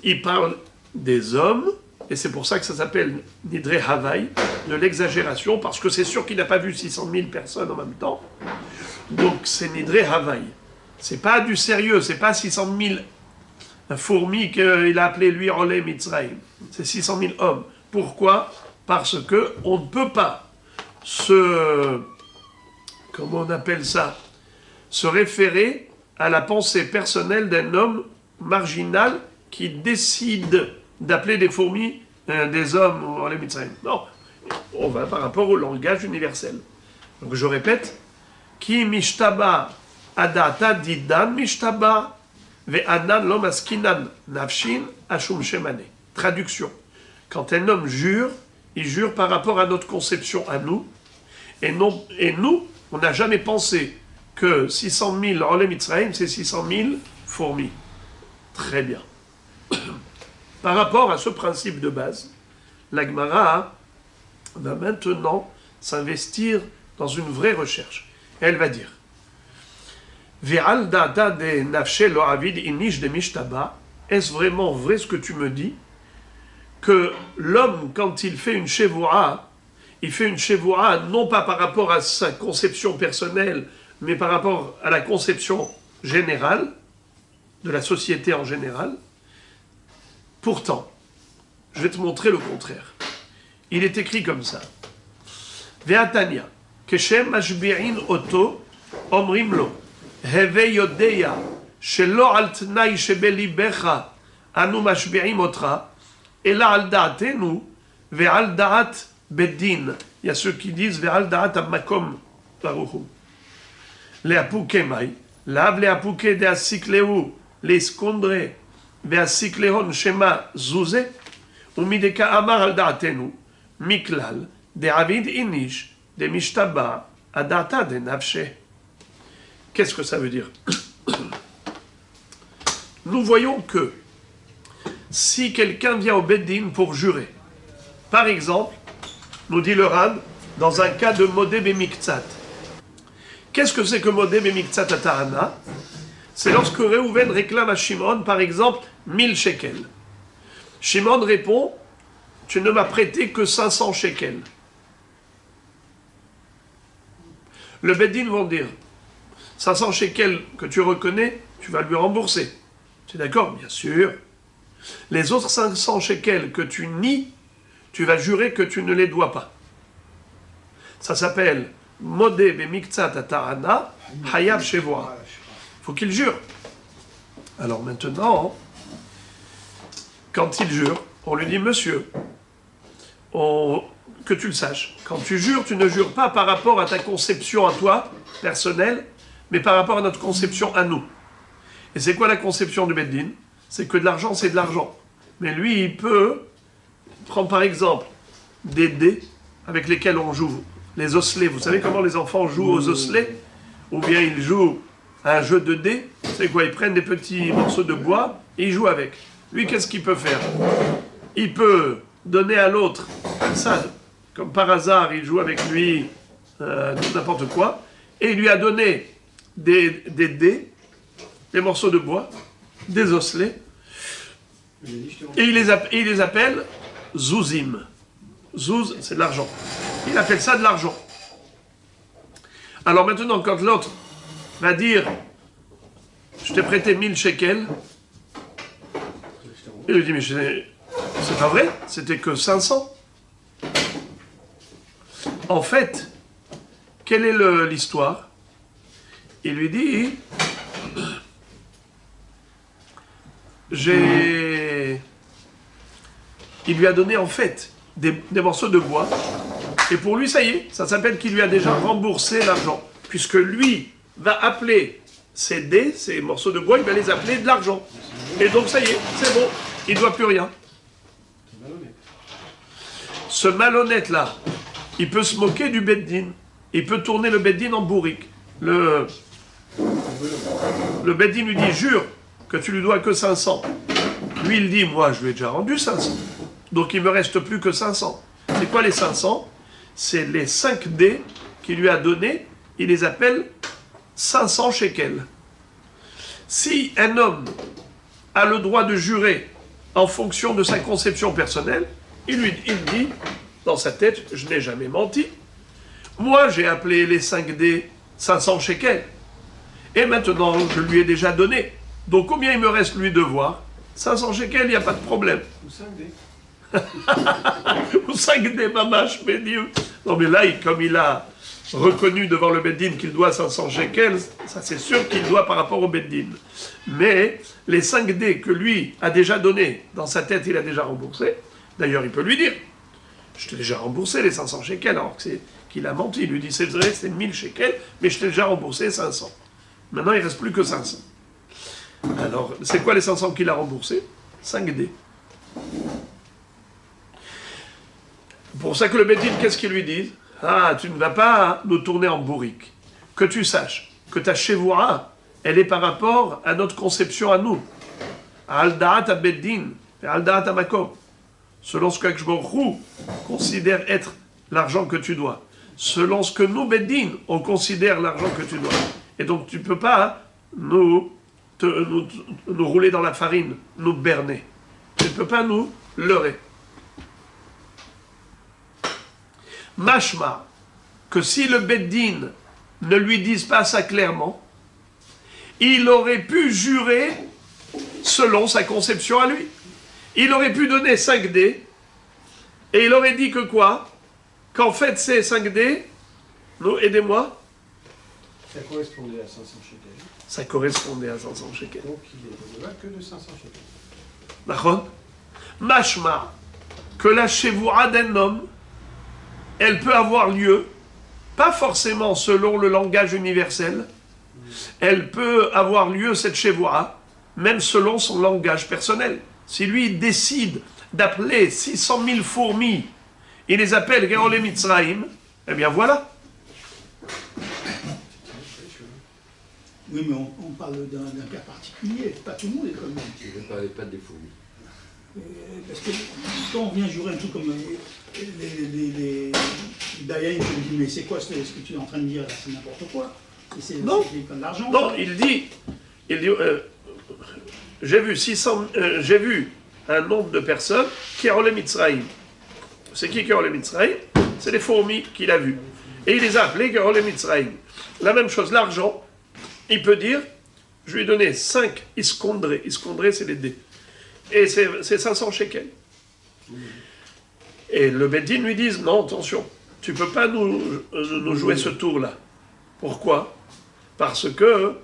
Il parle des hommes, et c'est pour ça que ça s'appelle Nidre Havaï, de l'exagération, parce que c'est sûr qu'il n'a pas vu 600 000 personnes en même temps. Donc c'est Nidre Havaï. C'est pas du sérieux, c'est pas 600 000 fourmis qu'il a appelé lui Olé Mitzraïm. C'est 600 000 hommes. Pourquoi? Parce que on ne peut pas comment on appelle ça, se référer à la pensée personnelle d'un homme marginal qui décide d'appeler des fourmis des hommes ou les Mitzrayim. Non, on va par rapport au langage universel. Donc je répète, Ki mishtaba adata didan mishtaba ve'anan lo maskinan nafshin ashum shemane. Traduction. Quand un homme jure, il jure par rapport à notre conception à nous, et nous, on n'a jamais pensé que 600 000 Olé Mitzrayim, c'est 600 000 fourmis. Très bien. Par rapport à ce principe de base, la Gemara va maintenant s'investir dans une vraie recherche. Et elle va dire Ve'al da'ata de nafshe lo avid inish de mishtaba. Est-ce vraiment vrai ce que tu me dis? Que l'homme, quand il fait une shevoura, il fait une shevoura non pas par rapport à sa conception personnelle, mais par rapport à la conception générale, de la société en général. Pourtant, je vais te montrer le contraire. Il est écrit comme ça. Ve'atania, keshem mashbi'in oto, omrim lo, heve yodeya, shelo al tnai shebelibecha, anu mashbi'im otra, ela al da'atenu, ve'al da'at bedin. Il y a ceux qui disent ve'al da'at amakom baruchu. Le'apuke mai, lav le'apuke de asikleu, les skondre, ve'asiklehon shema zuze, umideka amar al da'atenu, miklal, de avid inish, de mishtaba, adata de nafshe. Qu'est-ce que ça veut dire? Nous voyons que si quelqu'un vient au Beddin pour jurer, par exemple, nous dit le Ran, dans un cas de modé bemiktsat. Qu'est-ce que c'est que modé bemiktsat à Tahana? C'est lorsque Réhouven réclame à Shimon, par exemple, 1000 shekels. Shimon répond, tu ne m'as prêté que 500 shekels. Le Beddin vont dire, 500 shekels que tu reconnais, tu vas lui rembourser. Tu es d'accord? Bien sûr. Les autres 500 shekels que tu nies, tu vas jurer que tu ne les dois pas. Ça s'appelle Modé bemiktsat atahana hayav shevoa. Il faut qu'il jure. Alors maintenant, quand il jure, on lui dit, monsieur, que tu le saches, quand tu jures, tu ne jures pas par rapport à ta conception à toi, personnelle, mais par rapport à notre conception à nous. Et c'est quoi la conception du Beddin? C'est que de l'argent, c'est de l'argent. Mais lui, il peut prendre par exemple des dés avec lesquels on joue, les osselets. Vous savez comment les enfants jouent aux osselets? Ou bien ils jouent à un jeu de dés. C'est quoi? Ils prennent des petits morceaux de bois et ils jouent avec. Lui, qu'est-ce qu'il peut faire? Il peut donner à l'autre ça, comme par hasard, il joue avec lui n'importe quoi, et il lui a donné des dés, des morceaux de bois, des osselets, et il les appelle zouzim. Zouz, c'est de l'argent. Il appelle ça de l'argent. Alors maintenant, quand l'autre va dire je t'ai prêté 1000 shekels, il lui dit mais c'est pas vrai, c'était que 500. En fait, quelle est l'histoire? Il lui dit il lui a donné en fait des morceaux de bois, et pour lui ça y est, ça s'appelle qu'il lui a déjà remboursé l'argent, puisque lui va appeler ces dés, ces morceaux de bois, il va les appeler de l'argent, et donc ça y est, c'est bon, il ne doit plus rien. Ce malhonnête là, il peut se moquer du Beddin, il peut tourner le Beddin en bourrique. Le Beddin lui dit jure que tu lui dois que 500. Lui il dit moi je lui ai déjà rendu 500. Donc il me reste plus que 500. C'est quoi les 500? C'est les 5 dés qu'il lui a donnés. Il les appelle 500 shekels. Si un homme a le droit de jurer en fonction de sa conception personnelle, il dit dans sa tête, je n'ai jamais menti. Moi j'ai appelé les 5 dés 500 shekels. Et maintenant je lui ai déjà donné. Donc combien il me reste lui devoir? 500 shekels, il n'y a pas de problème. Ou 5 dés. Ou 5D mamash, Bédim. Non mais là, comme il a reconnu devant le Beddin qu'il doit 500 shekels, ça c'est sûr qu'il doit par rapport au Beddin. Mais les 5D que lui a déjà donné, dans sa tête il a déjà remboursé, d'ailleurs il peut lui dire, je t'ai déjà remboursé les 500 shekels, alors que c'est qu'il a menti, il lui dit c'est vrai, c'est 1000 shekels, mais je t'ai déjà remboursé 500. Maintenant il ne reste plus que 500. Alors, c'est quoi les 500 qu'il a remboursés? 5D. Pour ça que le Beddin, qu'est-ce qu'il lui dit? Ah, tu ne vas pas nous tourner en bourrique. Que tu saches que ta Shevoura, elle est par rapport à notre conception à nous. Al-Da'at à-Beddin, Al-Da'at à-Makom. Selon ce qu'Akadosh Baruch Hu considère être l'argent que tu dois. Selon ce que nous, Beddin, on considère l'argent que tu dois. Et donc, tu ne peux pas nous rouler dans la farine, nous berner. Tu ne peux pas nous leurrer. Mashma, que si le Beddin ne lui dise pas ça clairement, il aurait pu jurer selon sa conception à lui. Il aurait pu donner 5D, et il aurait dit que quoi? Qu'en fait ces 5D, nous, aidez-moi. Ça correspondait à 500 shekels. Ça correspondait à 500 shekels. Donc il est redevable que de 500 shekels. D'accord? Mashma, que la Shevoura d'un homme, elle peut avoir lieu, pas forcément selon le langage universel, elle peut avoir lieu, cette Shevoura, même selon son langage personnel. Si lui décide d'appeler 600 000 fourmis, il les appelle Geolé Mitzraïm, eh bien voilà. Oui, mais on parle d'un cas particulier, pas tout le monde est comme lui. Je ne parlais pas des fourmis. Parce que quand on vient jurer un truc comme les Dayaïm, je me dis, mais c'est quoi ce que tu es en train de dire là? C'est n'importe quoi. Non, de l'argent. non, il dit j'ai vu un nombre de personnes qui ont les Mitzraïm. C'est qui ont les Mitzraïm? C'est les fourmis qu'il a vues. Et il les a appelés qui ont les Mitzraïm. La même chose, l'argent, il peut dire, je lui ai donné 5 iskondrés. Iskondrés, c'est les dés. Et c'est 500 shekels. Et le Beddin lui dit, non, attention, tu ne peux pas nous jouer ce tour-là. Pourquoi? Parce que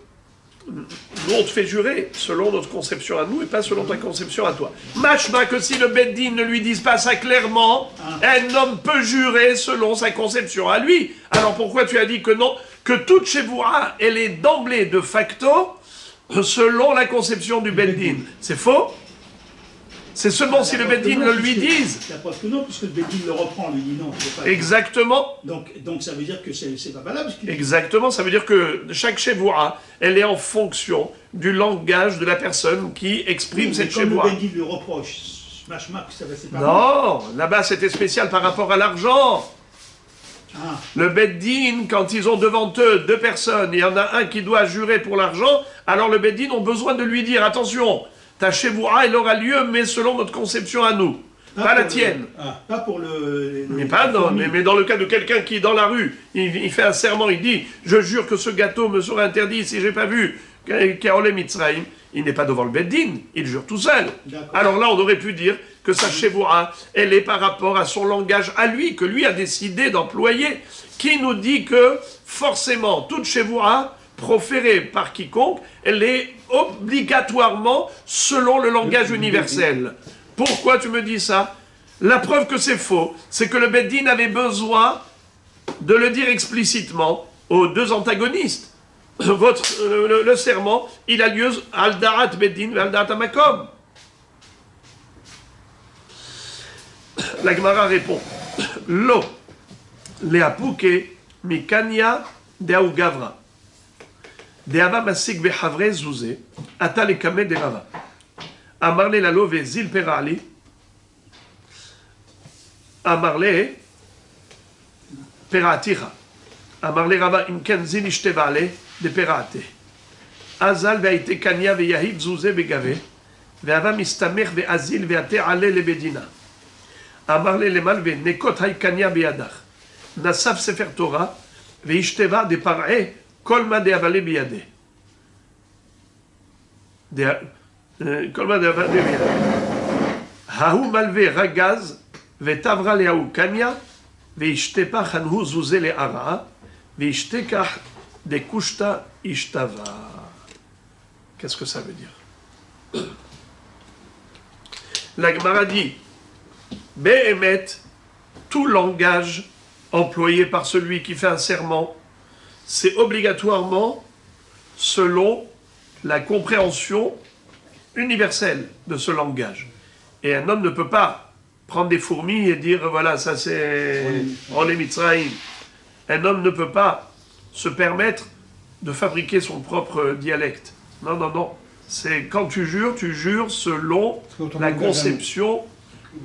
nous, on te fait jurer selon notre conception à nous et pas selon ta conception à toi. Machma que si le Beddin ne lui dise pas ça clairement, un homme peut jurer selon sa conception à lui. Alors pourquoi tu as dit que non? Que toute Shevoura, elle est d'emblée, de facto, selon la conception du Beddin. C'est faux? C'est seulement si le Beddin le lui dise. La preuve que non, puisque le Beddin le reprend, lui dit non. Pas exactement. Donc ça veut dire que c'est pas valable. Exactement, ça veut dire que chaque Shevoura, elle est en fonction du langage de la personne qui exprime cette Shevoura. Comme le Beddin lui reproche, c'est pas non, là-bas c'était spécial par rapport à l'argent. Ah. Le Beddin, quand ils ont devant eux 2 personnes, il y en a un qui doit jurer pour l'argent, alors le Beddin ont besoin de lui dire, attention, ta Shevoura, elle aura lieu, mais selon notre conception à nous, pas la tienne. Pas pour le... mais dans le cas de quelqu'un qui, dans la rue, il fait un serment, il dit, je jure que ce gâteau me sera interdit si j'ai pas vu Kaolé Mitzraïm, il n'est pas devant le Beddin, il jure tout seul. Alors là, on aurait pu dire que sa Shevoura, elle est par rapport à son langage à lui, que lui a décidé d'employer, qui nous dit que, forcément, toute Shevoura, proférée par quiconque, elle est obligatoirement selon le langage universel. Pourquoi tu me dis ça? La preuve que c'est faux, c'est que le Beddin avait besoin de le dire explicitement aux 2 antagonistes. Le serment, il a lieu al-Da'at Beddin et al-Da'at Makom. La Gemara répond, Lo, le'apuke mikanya de'au gavra. De'ava masik behavre zouze, ata lekame de'rava. Amarle lalo ve'zil perali. Amarle peratira. Amarle rava imken zil ishtevale de perate. Azal ve'aite kanya ve'yahid zouze begave. Ve'ava mistamer ve'azil ve'ate ale lebedina. Amarle lemal ve'nekot haikanya be'yadach. Nasaf sefer Torah ve'ishteva de par'e kol ma de'avale biyade. Kol ma de'avale biyade. Hahu malve ragaz, vetavra leahu kanya, veishtepach anhu zuze le'ara, veishtekach de kushta ishtava. Qu'est-ce que ça veut dire? La Gemara dit, Behemet, tout langage employé par celui qui fait un serment, c'est obligatoirement selon la compréhension universelle de ce langage. Et un homme ne peut pas prendre des fourmis et dire, voilà, ça c'est Olé Mitzrayim. Un homme ne peut pas se permettre de fabriquer son propre dialecte. Non, non, non. C'est quand tu jures selon la conception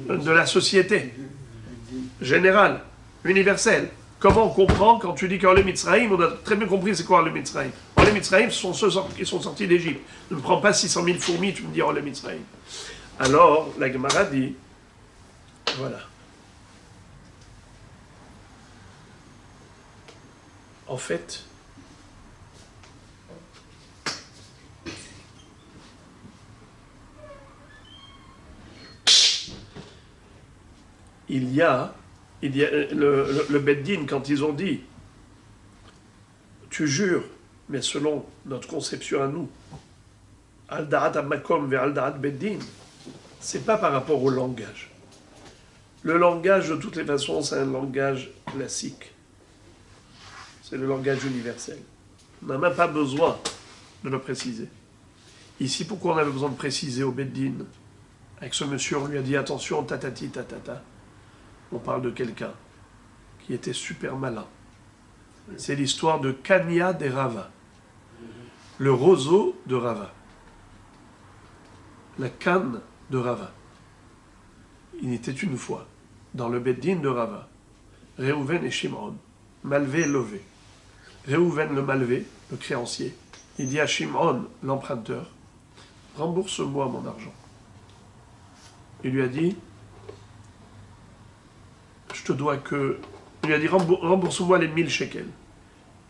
de la société générale, universelle. Comment on comprend quand tu dis qu'Olé Mitzrayim, on a très bien compris c'est quoi Olé Mitzrayim. Olé Mitzrayim, ce sont ceux qui sont sortis d'Égypte. Ne me prends pas 600 000 fourmis, tu me dis Olé Mitzrayim. Alors, la Gemara dit, voilà. En fait, il y a le Beddin, quand ils ont dit, tu jures, mais selon notre conception à nous, Al-Da'at Amakom vers Al-Da'at Beddin, c'est pas par rapport au langage. Le langage, de toutes les façons, c'est un langage classique. C'est le langage universel. On n'a même pas besoin de le préciser. Ici, pourquoi on avait besoin de préciser au Beddin? Avec ce monsieur, on lui a dit, attention, tatati, tatata. On parle de quelqu'un qui était super malin. C'est l'histoire de Kanya des Rava. Le roseau de Rava. La canne de Rava. Il était une fois, dans le Beddin de Rava, Réhouven et Shimon, Malvé et Lové. Réhouven le Malvé, le créancier, il dit à Shimon, l'emprunteur, rembourse-moi mon argent. Il lui a dit, je te dois que... Il lui a dit, rembourse-moi les 1000 shekels.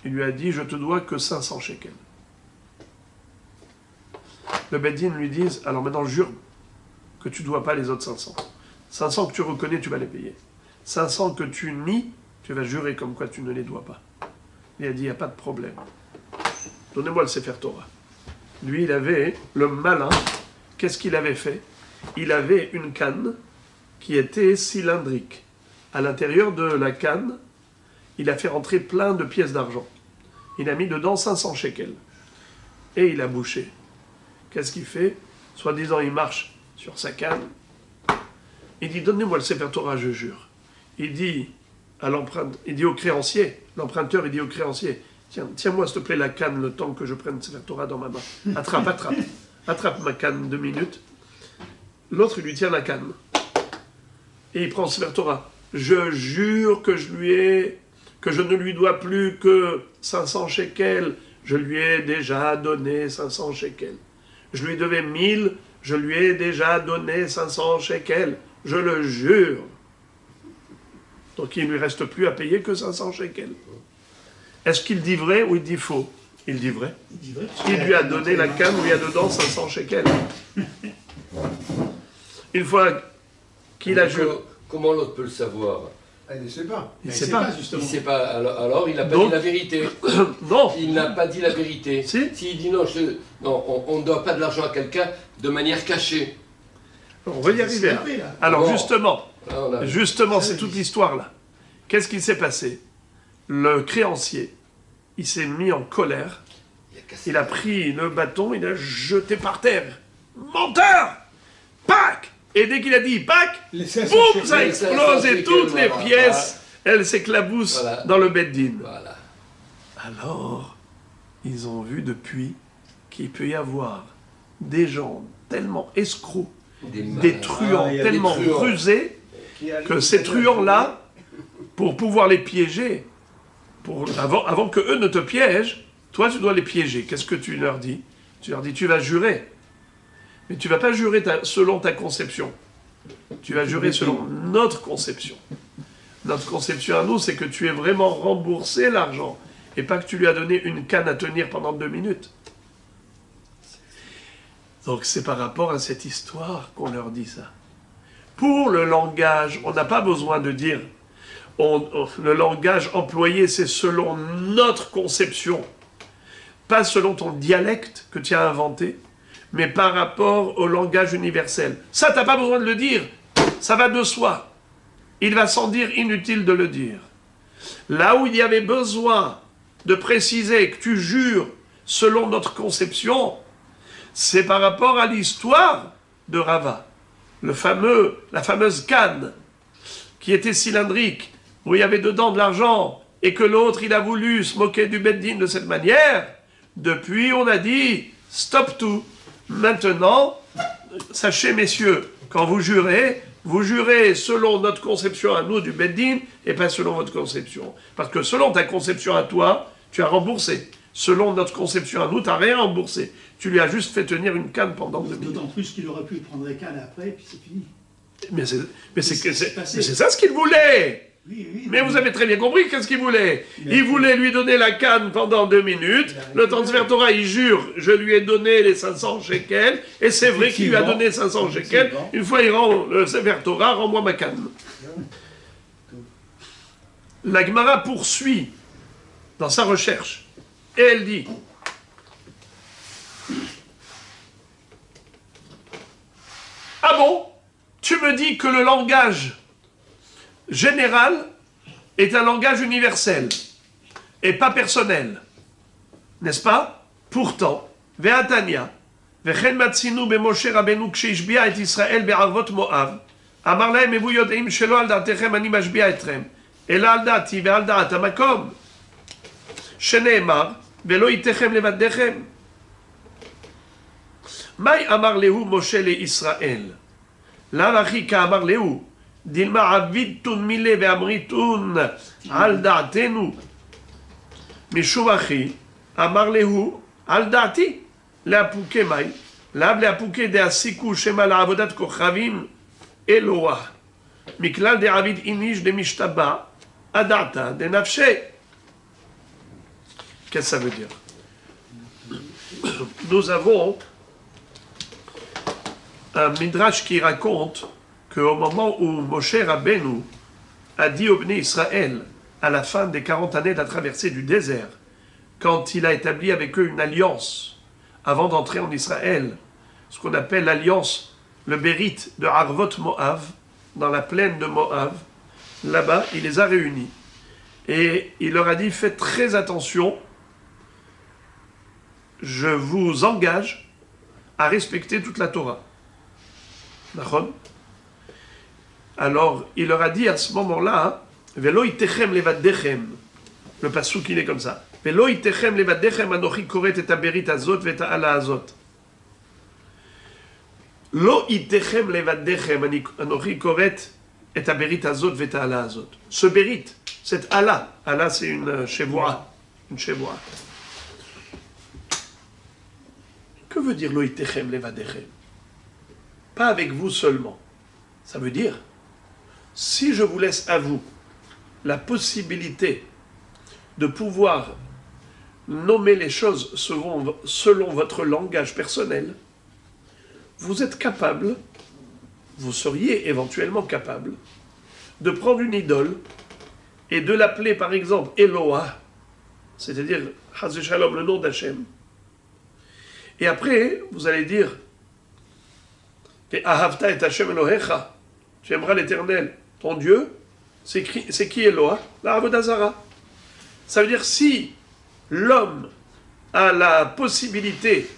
Il lui a dit, je te dois que 500 shekels. Le Beddin lui dit, alors maintenant jure que tu ne dois pas les autres 500. 500 que tu reconnais, tu vas les payer. 500 que tu nies, tu vas jurer comme quoi tu ne les dois pas. Il a dit, il n'y a pas de problème. Donnez-moi le Sefer Torah. Lui, il avait le malin. Qu'est-ce qu'il avait fait? Il avait une canne qui était cylindrique. À l'intérieur de la canne, il a fait rentrer plein de pièces d'argent. Il a mis dedans 500 shekels. Et il a bouché. Qu'est-ce qu'il fait? Soi-disant, il marche sur sa canne. Il dit, donnez-moi le Sefer Torah, je jure. Il dit à l'emprunteur, il dit au créancier, l'emprunteur, il dit au créancier, tiens-moi s'il te plaît la canne le temps que je prenne le Sefer Torah dans ma main. Attrape ma canne 2 minutes. L'autre, il lui tient la canne. Et il prend le Sefer Torah. Je jure que je ne lui dois plus que 500 shekels. Je lui ai déjà donné 500 shekels. Je lui devais 1000, je lui ai déjà donné 500 shekels. Je le jure. Donc il ne lui reste plus à payer que 500 shekels. Est-ce qu'il dit vrai ou il dit faux? Il dit vrai. Il lui a donné la canne, il y a dedans 500 shekels. Une fois qu'il a juré... Comment l'autre peut le savoir? Il ne sait pas. Il ne sait pas, justement. Il ne sait pas. Alors il n'a pas dit la vérité. Non. Il n'a pas dit la vérité. Si. S'il dit non, on ne doit pas de l'argent à quelqu'un de manière cachée. On va y arriver. Alors justement, Là, c'est toute l'histoire là. Qu'est-ce qui s'est passé? Le créancier, il s'est mis en colère. Il a pris le bâton, il a jeté par terre. Menteur! Pac! Et dès qu'il a dit pac, boum, ça a explosé, toutes les pièces, elles s'éclaboussent dans le Beddin. Voilà. Alors, ils ont vu depuis qu'il peut y avoir des gens tellement escrocs, des truands tellement rusés, que ces truands-là, pour pouvoir les piéger, avant que eux ne te piègent, toi tu dois les piéger. Qu'est-ce que tu leur dis? Tu leur dis, tu vas jurer. Mais tu ne vas pas jurer selon ta conception. Tu vas jurer selon notre conception. Notre conception à nous, c'est que tu aies vraiment remboursé l'argent et pas que tu lui as donné une canne à tenir pendant 2 minutes. Donc c'est par rapport à cette histoire qu'on leur dit ça. Pour le langage, on n'a pas besoin de dire le langage employé, c'est selon notre conception, pas selon ton dialecte que tu as inventé, mais par rapport au langage universel. Ça, tu n'as pas besoin de le dire, ça va de soi. Il va sans dire inutile de le dire. Là où il y avait besoin de préciser que tu jures selon notre conception, c'est par rapport à l'histoire de Rava. La fameuse canne qui était cylindrique, où il y avait dedans de l'argent, et que l'autre, il a voulu se moquer du Beddin de cette manière. Depuis, on a dit, stop tout. Maintenant, sachez, messieurs, quand vous jurez selon notre conception à nous du Beddin, et pas selon votre conception. Parce que selon ta conception à toi, tu as remboursé. Selon notre conception à nous, tu n'as rien remboursé. Tu lui as juste fait tenir une canne pendant 2 minutes. D'autant plus qu'il aurait pu prendre les cannes après, puis c'est fini. Mais c'est ça ce qu'il voulait. Oui, mais vous avez très bien compris qu'est-ce qu'il voulait. Il voulait lui donner la canne pendant 2 minutes. Le temps de faire Torah, il jure, je lui ai donné les 500 shekels. Et c'est vrai qu'il lui a donné 500 shekels. Une fois il rend le Sefer Torah, rends-moi ma canne. La Gemara poursuit dans sa recherche. Et elle dit, ah bon, tu me dis que le langage général est un langage universel et pas personnel, n'est-ce pas? Pourtant, Ve'atania, Vechen matzinu b'Moshe Rabbeinu k'shehishbi'a et Israël be'arvot Moav, amar lahem evu yodeim shelo al da'atechem ani mashbi'a etrem, ela al da'ati ve'al da'at hamakom, shene'emar, ve'lo itechem levaddechem. Mai amar lehu Moshe le Israël, l'anachi ka'amar lehu, Dilma avidtun mile ve'amritun al da'atenu mishum achi amar lehu al da'ati le'apuke mai lav le'apuke de'asiku shema la'avodat kochavim Eloah miklal de'avid inish de'mishtaba adata de'nafshe. Qu'est-ce que ça veut dire? Nous avons un midrash qui raconte qu'au moment où Moshe Rabbeinu a dit au Bnei Israël, à la fin des 40 années de la traversée du désert, quand il a établi avec eux une alliance, avant d'entrer en Israël, ce qu'on appelle l'alliance, le Bérit de Arvot Moav, dans la plaine de Moav, là-bas, il les a réunis. Et il leur a dit, faites très attention, je vous engage à respecter toute la Torah. D'accord ? Alors, il leur a dit à ce moment-là, Velo itechem levaddechem. Le passouk, il est comme ça. Velo itechem levaddechem anochi koret et aberit azot vet ala azot. Lo itechem levaddechem anochi koret et aberit azot vet ala azot. Ce berit, c'est ala. Ala, c'est une chevoa. Une chevoa. Que veut dire lo itechem levaddechem? Pas avec vous seulement. Ça veut dire, si je vous laisse à vous la possibilité de pouvoir nommer les choses selon votre langage personnel, vous êtes capable, vous seriez éventuellement capable, de prendre une idole et de l'appeler par exemple Eloah, c'est-à-dire Chas v'Shalom, le nom d'Hachem. Et après, vous allez dire Ahavta et Hashem Elohecha, tu aimeras l'Éternel, ton Dieu. C'est qui Eloah? La Avodah Zara. Ça veut dire si l'homme a la possibilité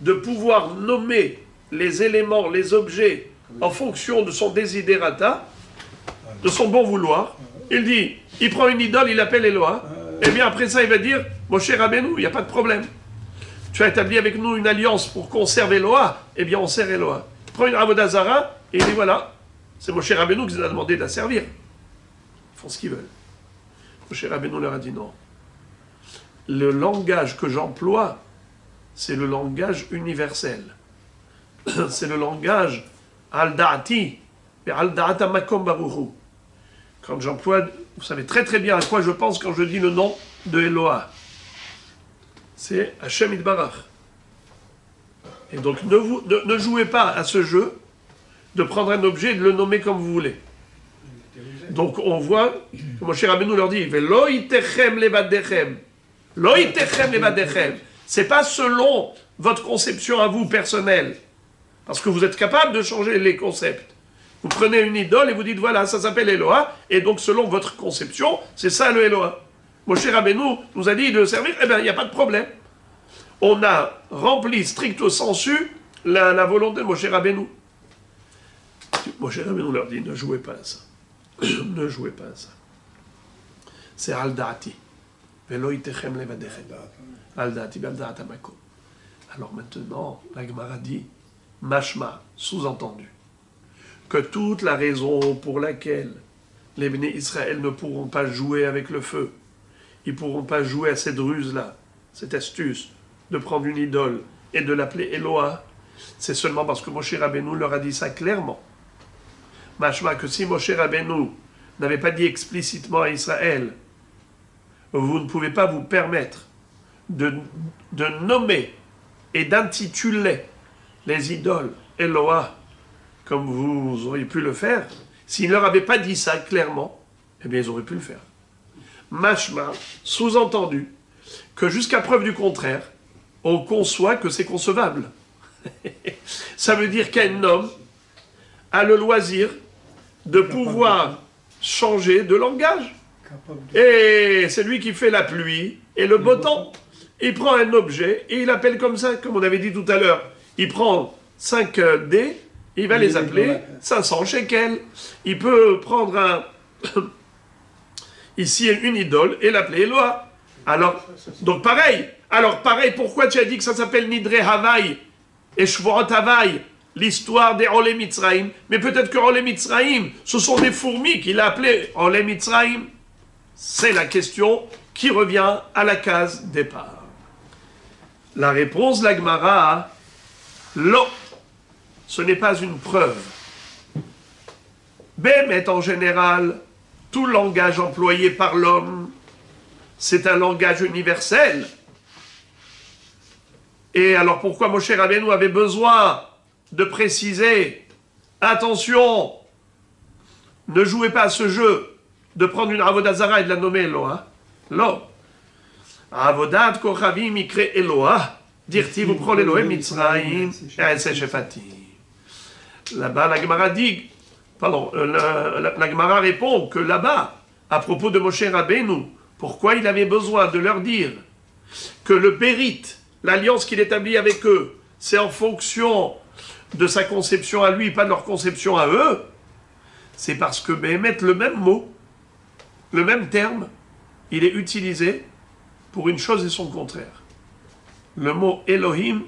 de pouvoir nommer les éléments, les objets, en fonction de son desiderata, de son bon vouloir, il dit, il prend une idole, il l'appelle Eloah, et bien après ça il va dire, Moshe Rabbeinu, il n'y a pas de problème. Tu as établi avec nous une alliance pour conserver Eloah, eh bien on sert Eloah. Il prend une Avodah Zara, et il dit voilà, c'est Moshe Rabbeinu qui nous a demandé de la servir. Ils font ce qu'ils veulent. Moshe Rabbeinu leur a dit non. Le langage que j'emploie, c'est le langage universel. C'est le langage al-da'ati, al-da'ata makom baruchu. Quand j'emploie, vous savez très très bien à quoi je pense quand je dis le nom de Eloah. C'est Hashem Itbarach. Et donc ne jouez pas à ce jeu de prendre un objet et de le nommer comme vous voulez. Donc on voit que Moshe Rabbeinu leur dit Velo itechem levadechem. Lo itechem levadechem. C'est pas selon votre conception à vous personnelle. Parce que vous êtes capable de changer les concepts. Vous prenez une idole et vous dites voilà, ça s'appelle Eloah, et donc selon votre conception, c'est ça le Eloah. Moshe Rabbeinu nous a dit de le servir, eh bien il n'y a pas de problème. On a rempli stricto sensu la volonté de Moshe Rabbeinu. Moshe Rabbeinu leur dit ne jouez pas à ça. Ne jouez pas à ça. C'est al-da'ati. Velo itechem levadechem. Al-da'ati b'al-da'at hamakom. Alors maintenant, la Gemara dit mashma, sous-entendu, que toute la raison pour laquelle les béné Israël ne pourront pas jouer avec le feu, ils ne pourront pas jouer à cette ruse-là, cette astuce de prendre une idole et de l'appeler Eloah, c'est seulement parce que Moshe Rabbeinu leur a dit ça clairement. Mashma, que si Moshe Rabbeinu n'avait pas dit explicitement à Israël, vous ne pouvez pas vous permettre de nommer et d'intituler les idoles Eloah comme vous auriez pu le faire, s'il ne leur avait pas dit ça clairement, eh bien ils auraient pu le faire. Mashma, sous-entendu, que jusqu'à preuve du contraire, on conçoit que c'est concevable. Ça veut dire qu'un homme a le loisir de pouvoir changer de langage. Et c'est lui qui fait la pluie et le beau temps. Il prend un objet et il appelle comme ça, comme on avait dit tout à l'heure. Il prend 5 dés, il va les appeler 500 shekels. Il peut prendre ici une idole et l'appeler Eloah. Alors, donc pareil. Alors pareil, pourquoi tu as dit que ça s'appelle Nidre Havaï et Shvorot Havaï, l'histoire des Olé Mitzraïm? Mais peut-être que Olé Mitzraïm, ce sont des fourmis qu'il a appelées Olé Mitzraïm. C'est la question qui revient à la case départ. La réponse de la Gemara, l'eau, ce n'est pas une preuve. Mais en général, tout langage employé par l'homme, c'est un langage universel. Et alors pourquoi Moshe Rabbeinu avait besoin de préciser, attention, ne jouez pas à ce jeu, de prendre une Avodat Zara et de la nommer Eloah? Lo. Avodat Kochavim ikre Eloah, dirti vous prenez Elohim Mitzrayim, et Shefati. Là-bas, la Gemara dit, pardon, la Gemara répond que là-bas, à propos de Moshe Rabbeinu, pourquoi il avait besoin de leur dire que le Bérite, l'alliance qu'il établit avec eux, c'est en fonction de sa conception à lui, pas de leur conception à eux, c'est parce que Béhémet, le même mot, le même terme, il est utilisé pour une chose et son contraire. Le mot Elohim,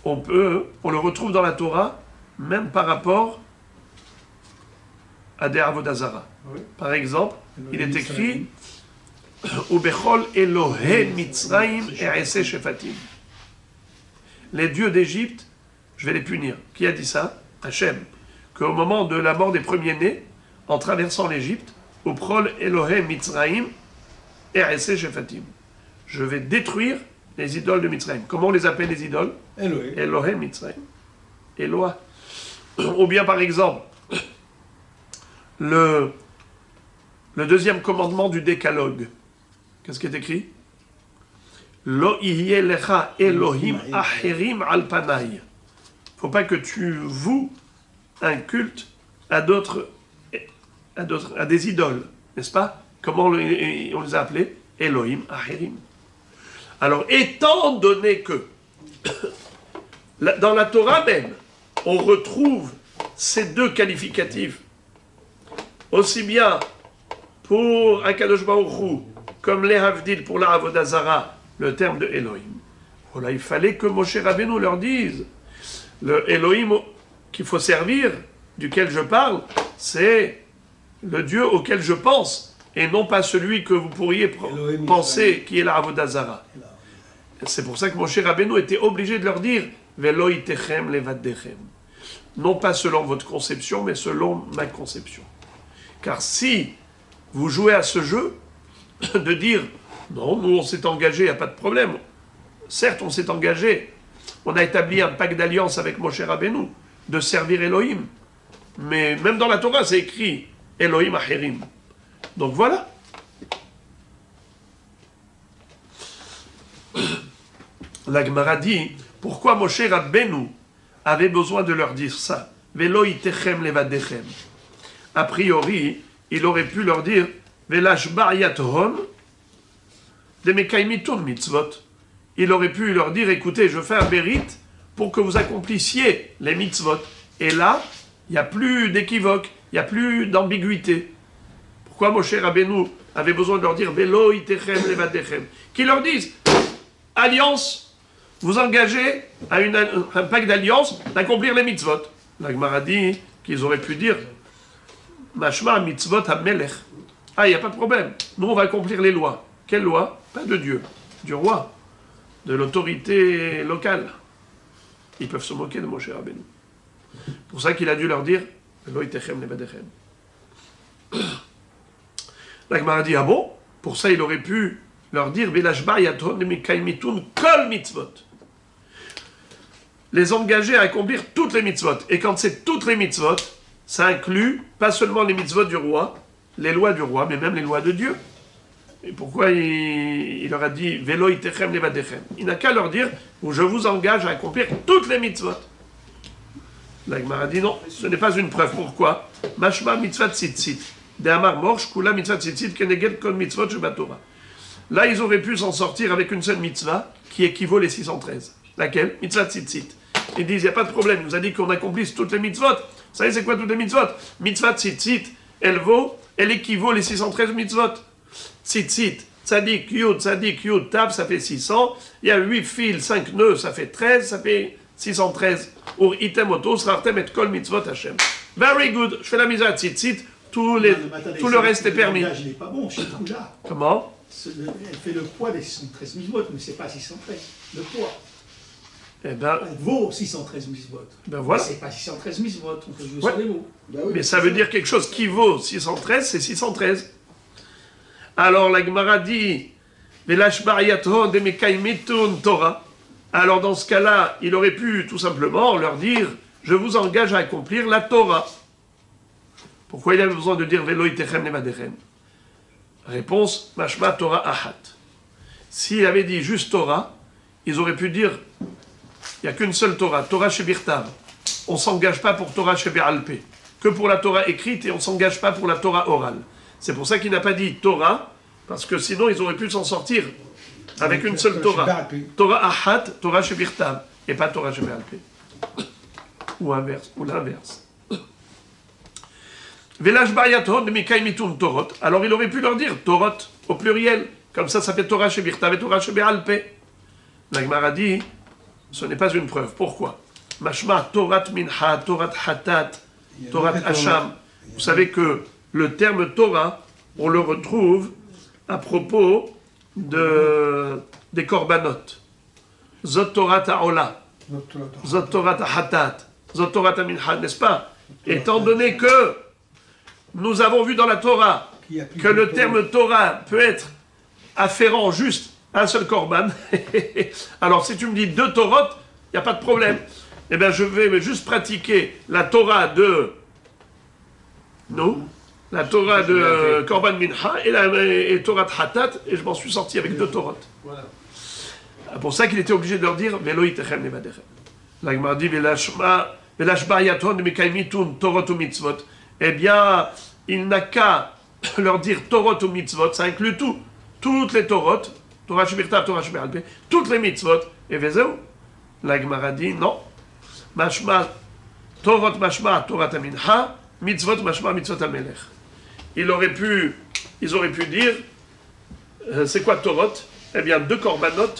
on le retrouve dans la Torah, même par rapport à des Avodah Zara. Oui. Par exemple, il est écrit Ubechol Elohei Mitzrayim E'eseh Shefatim. Les dieux d'Égypte, je vais les punir. Qui a dit ça? Hachem. Qu'au moment de la mort des premiers-nés, en traversant l'Égypte, Uprol Elohei Mitzrayim E'eseh Shefatim. Je vais détruire les idoles de Mitzrayim. Comment on les appelle les idoles? Elohei Mitzrayim. Eloah. Ou bien par exemple, le deuxième commandement du décalogue. Qu'est-ce qui est écrit? Lo ihyeh lecha Elohim acherim al panai. Il ne faut pas que tu voues un culte à des idoles, n'est-ce pas? Comment on les a appelés? Elohim acherim. Alors, étant donné que dans la Torah même, on retrouve ces deux qualificatifs, aussi bien pour Akadosh Baruch Hu, comme les Havdil pour la Avodah Zara, le terme de Elohim. Voilà, il fallait que Moshe Rabbeinu leur dise, le Elohim qu'il faut servir, duquel je parle, c'est le Dieu auquel je pense, et non pas celui que vous pourriez penser qui est la Avodah Zara. C'est pour ça que Moshe Rabbeinu était obligé de leur dire Velo itechem levadechem. Non pas selon votre conception, mais selon ma conception. Car si vous jouez à ce jeu, de dire non, nous on s'est engagé, il n'y a pas de problème. Certes, on s'est engagé, on a établi un pacte d'alliance avec Moshe Rabbeinu, de servir Elohim. Mais même dans la Torah, c'est écrit Elohim Acherim. Donc voilà. La Gemara dit, pourquoi Moshe Rabbeinu avait besoin de leur dire ça? Velo itechem levadechem. A priori, il aurait pu leur dire, velashba yathon de mekaymitun mitzvot. Il aurait pu leur dire, écoutez, je fais un mérite pour que vous accomplissiez les mitzvot. Et là, il n'y a plus d'équivoque, il n'y a plus d'ambiguïté. Pourquoi Moshe Rabbeinu avait besoin de leur dire, velo itechem levadechem? Qu'ils leur disent, alliance, vous engagez à un pacte d'alliance d'accomplir les mitzvot. La Gemara dit qu'ils auraient pu dire Mashma mitzvot ha-melech. Ah, il n'y a pas de problème. Nous, on va accomplir les lois. Quelles lois? Pas de Dieu, du roi, de l'autorité locale. Ils peuvent se moquer de Moshe Rabbeinu. Pour ça qu'il a dû leur dire Lo itechem levadechem. La Gemara dit, ah bon? Pour ça, il aurait pu leur dire Velashba yaton mikaymitun kol mitzvot. Les engager à accomplir toutes les mitzvot. Et quand c'est toutes les mitzvot, ça inclut pas seulement les mitzvot du roi, les lois du roi, mais même les lois de Dieu. Et pourquoi il leur a dit Velo itechem levadechem? Il n'a qu'à leur dire je vous engage à accomplir toutes les mitzvot. La Gemara dit non, ce n'est pas une preuve. Pourquoi? Mashma mitzvah tzitzit. De amar morsh kula mitzvah tzitzit keneged kol mitzvot shebatorah. Là, ils auraient pu s'en sortir avec une seule mitzvah qui équivaut les 613. Laquelle? Mitzvah tzitzit. Ils disent, il n'y a pas de problème, il nous a dit qu'on accomplisse toutes les mitzvot. Vous savez, c'est quoi toutes les mitzvot? Mitzvah tzitzit, elle équivaut les 613 mitzvot. Tzitzit, tzadik, yud, tav, ça fait 600. Il y a 8 fils, 5 nœuds, ça fait 13, ça fait 613. Ur item oto, srartem et kol mitzvot Hashem. Very good, je fais la mitzvah tzitzit, tout le reste est permis. Il n'est pas bon chez Kula. Comment? Elle fait le poids des 613 mitzvot, mais c'est pas 613. Le poids. Eh ben, Elle vaut 613 mitzvot. Ben voilà. C'est pas 613 mitzvot, on peut jouer Ouais. sur les mots. Bah oui, mais ça veut dire quelque chose qui vaut 613, c'est 613. Alors la Gemara dit Velashba'yaton de mekaymitun Torah. Alors dans ce cas-là, il aurait pu tout simplement leur dire je vous engage à accomplir la Torah. Pourquoi il avait besoin de dire Velo itechem levadechem? Réponse Mashma Torah ahat. S'il avait dit juste Torah, ils auraient pu dire il n'y a qu'une seule Torah, Torah Shebirtav. On ne s'engage pas pour Torah Shebe'alpé, que pour la Torah écrite et on ne s'engage pas pour la Torah orale. C'est pour ça qu'il n'a pas dit Torah, parce que sinon ils auraient pu s'en sortir avec une seule Torah. Torah Ahat, Torah Shebirtav, et pas Torah Shebe'alpé. Ou l'inverse. Velash Bayaton de Mikaymitun Torot. Alors il aurait pu leur dire Torot au pluriel, comme ça fait Torah Shebirtav et Torah Shebe'alpé. La Gemara dit ce n'est pas une preuve. Pourquoi? Mashma, Torat Minha, Torat Hatat, Torat Hacham. Vous savez que le terme Torah, on le retrouve à propos des korbanot. Zot Torat Ha'ola, Zot Torat Hatat, Zot Torat Minha, n'est-ce pas? Étant donné que nous avons vu dans la Torah que le terme Torah peut être afférent juste un seul korban. Alors si tu me dis deux Torot, il n'y a pas de problème. Eh bien je vais juste pratiquer la Torah de nous, la Torah de Korban Mincha et Torah Hatat, et je m'en suis sorti avec deux Torot. Voilà. C'est pour ça qu'il était obligé de leur dire Velo itechem levadechem. La Gemara dit Velashba yaton mekaymitun Torot ou mitzvot. Eh bien, il n'a qu'à leur dire Torot ou mitzvot, ça inclut tout, toutes les Torot. Torah Shebirtav, Torah Shebe'alpé, toutes les mitzvot, et vezeu. La Gemara dit non. Mashma, Torot mashma, Torah minha, mitzvot mashma, mitzvot ha-melech. Ils auraient pu dire, c'est quoi Torot? Eh bien, deux korbanot,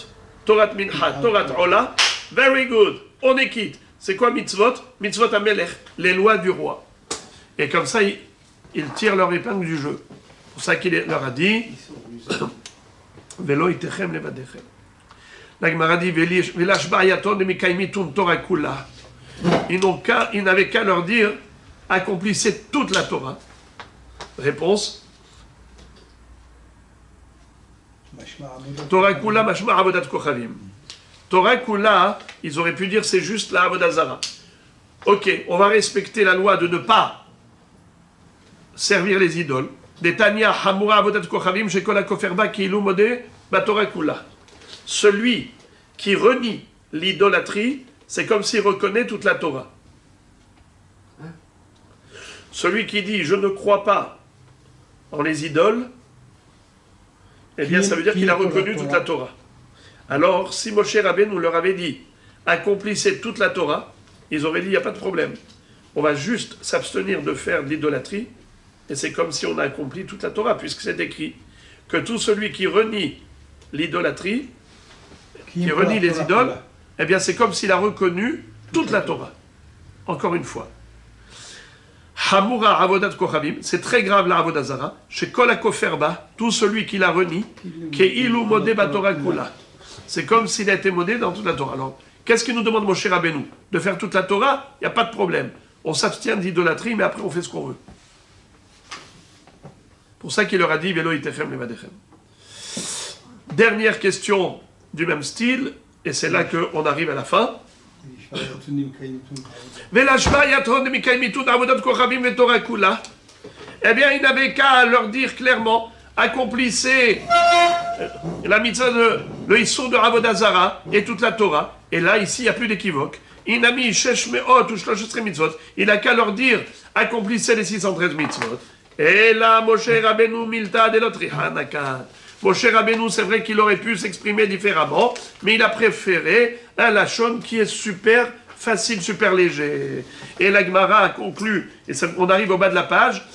Torah minha, Torah ola, very good, on est quitte. C'est quoi mitzvot? Mitzvot ha-melech, les lois du roi. Et comme ça, ils tirent leur épingle du jeu. C'est pour ça qu'il leur a dit, Velo itechem levadechem. La Gemara dit Velash Bayaton de Mikaymitun Torah Kula. Ils n'avaient qu'à leur dire accomplissez toute la Torah. Réponse Torah Kula Mashma Avodat Kochavim. Torah Kula, ils auraient pu dire c'est juste la Avodah Zara. ok, on va respecter la loi de ne pas servir les idoles. Detania Hamura Avodat Kochavim Shekola Koferba Kiilu Mode Batora Kula. Celui qui renie l'idolâtrie, c'est comme s'il reconnaît toute la Torah. Celui qui dit je ne crois pas en les idoles, eh bien ça veut dire qu'il a reconnu toute la Torah. Alors si Moshe Rabbeinu leur avait dit accomplissez toute la Torah, ils auraient dit il n'y a pas de problème. On va juste s'abstenir de faire de l'idolâtrie, et c'est comme si on a accompli toute la Torah, puisque c'est écrit que tout celui qui renie l'idolâtrie, qui renie les idoles, eh bien c'est comme s'il a reconnu toute la Torah. Encore une fois. Hamura avodat kochavim, c'est très grave la avodazara. Chez kol hakoferba, tout celui qui la renie, keilu modé batora kula. C'est comme s'il a été modé dans toute la Torah. Alors, qu'est-ce qu'il nous demande Moshe Rabbeinu? De faire toute la Torah? Il n'y a pas de problème. On s'abstient d'idolâtrie, mais après on fait ce qu'on veut. Pour ça qu'il leur a dit Velo itechem levadechem. Dernière question du même style, et c'est là qu'on arrive à la fin. Eh bien, il n'avait qu'à leur dire clairement accomplissez la mitzvah de le Issour de Avodazara et toute la Torah. Et là, ici, il n'y a plus d'équivoque. Il n'a qu'à leur dire accomplissez les 613 mitzvot. Et là, Moshe Rabbeinu Milta de l'autre Hanaka. Moshe Rabbeinu, c'est vrai qu'il aurait pu s'exprimer différemment, mais il a préféré un lachon qui est super facile, super léger. Et la Gemara a conclu, et on arrive au bas de la page,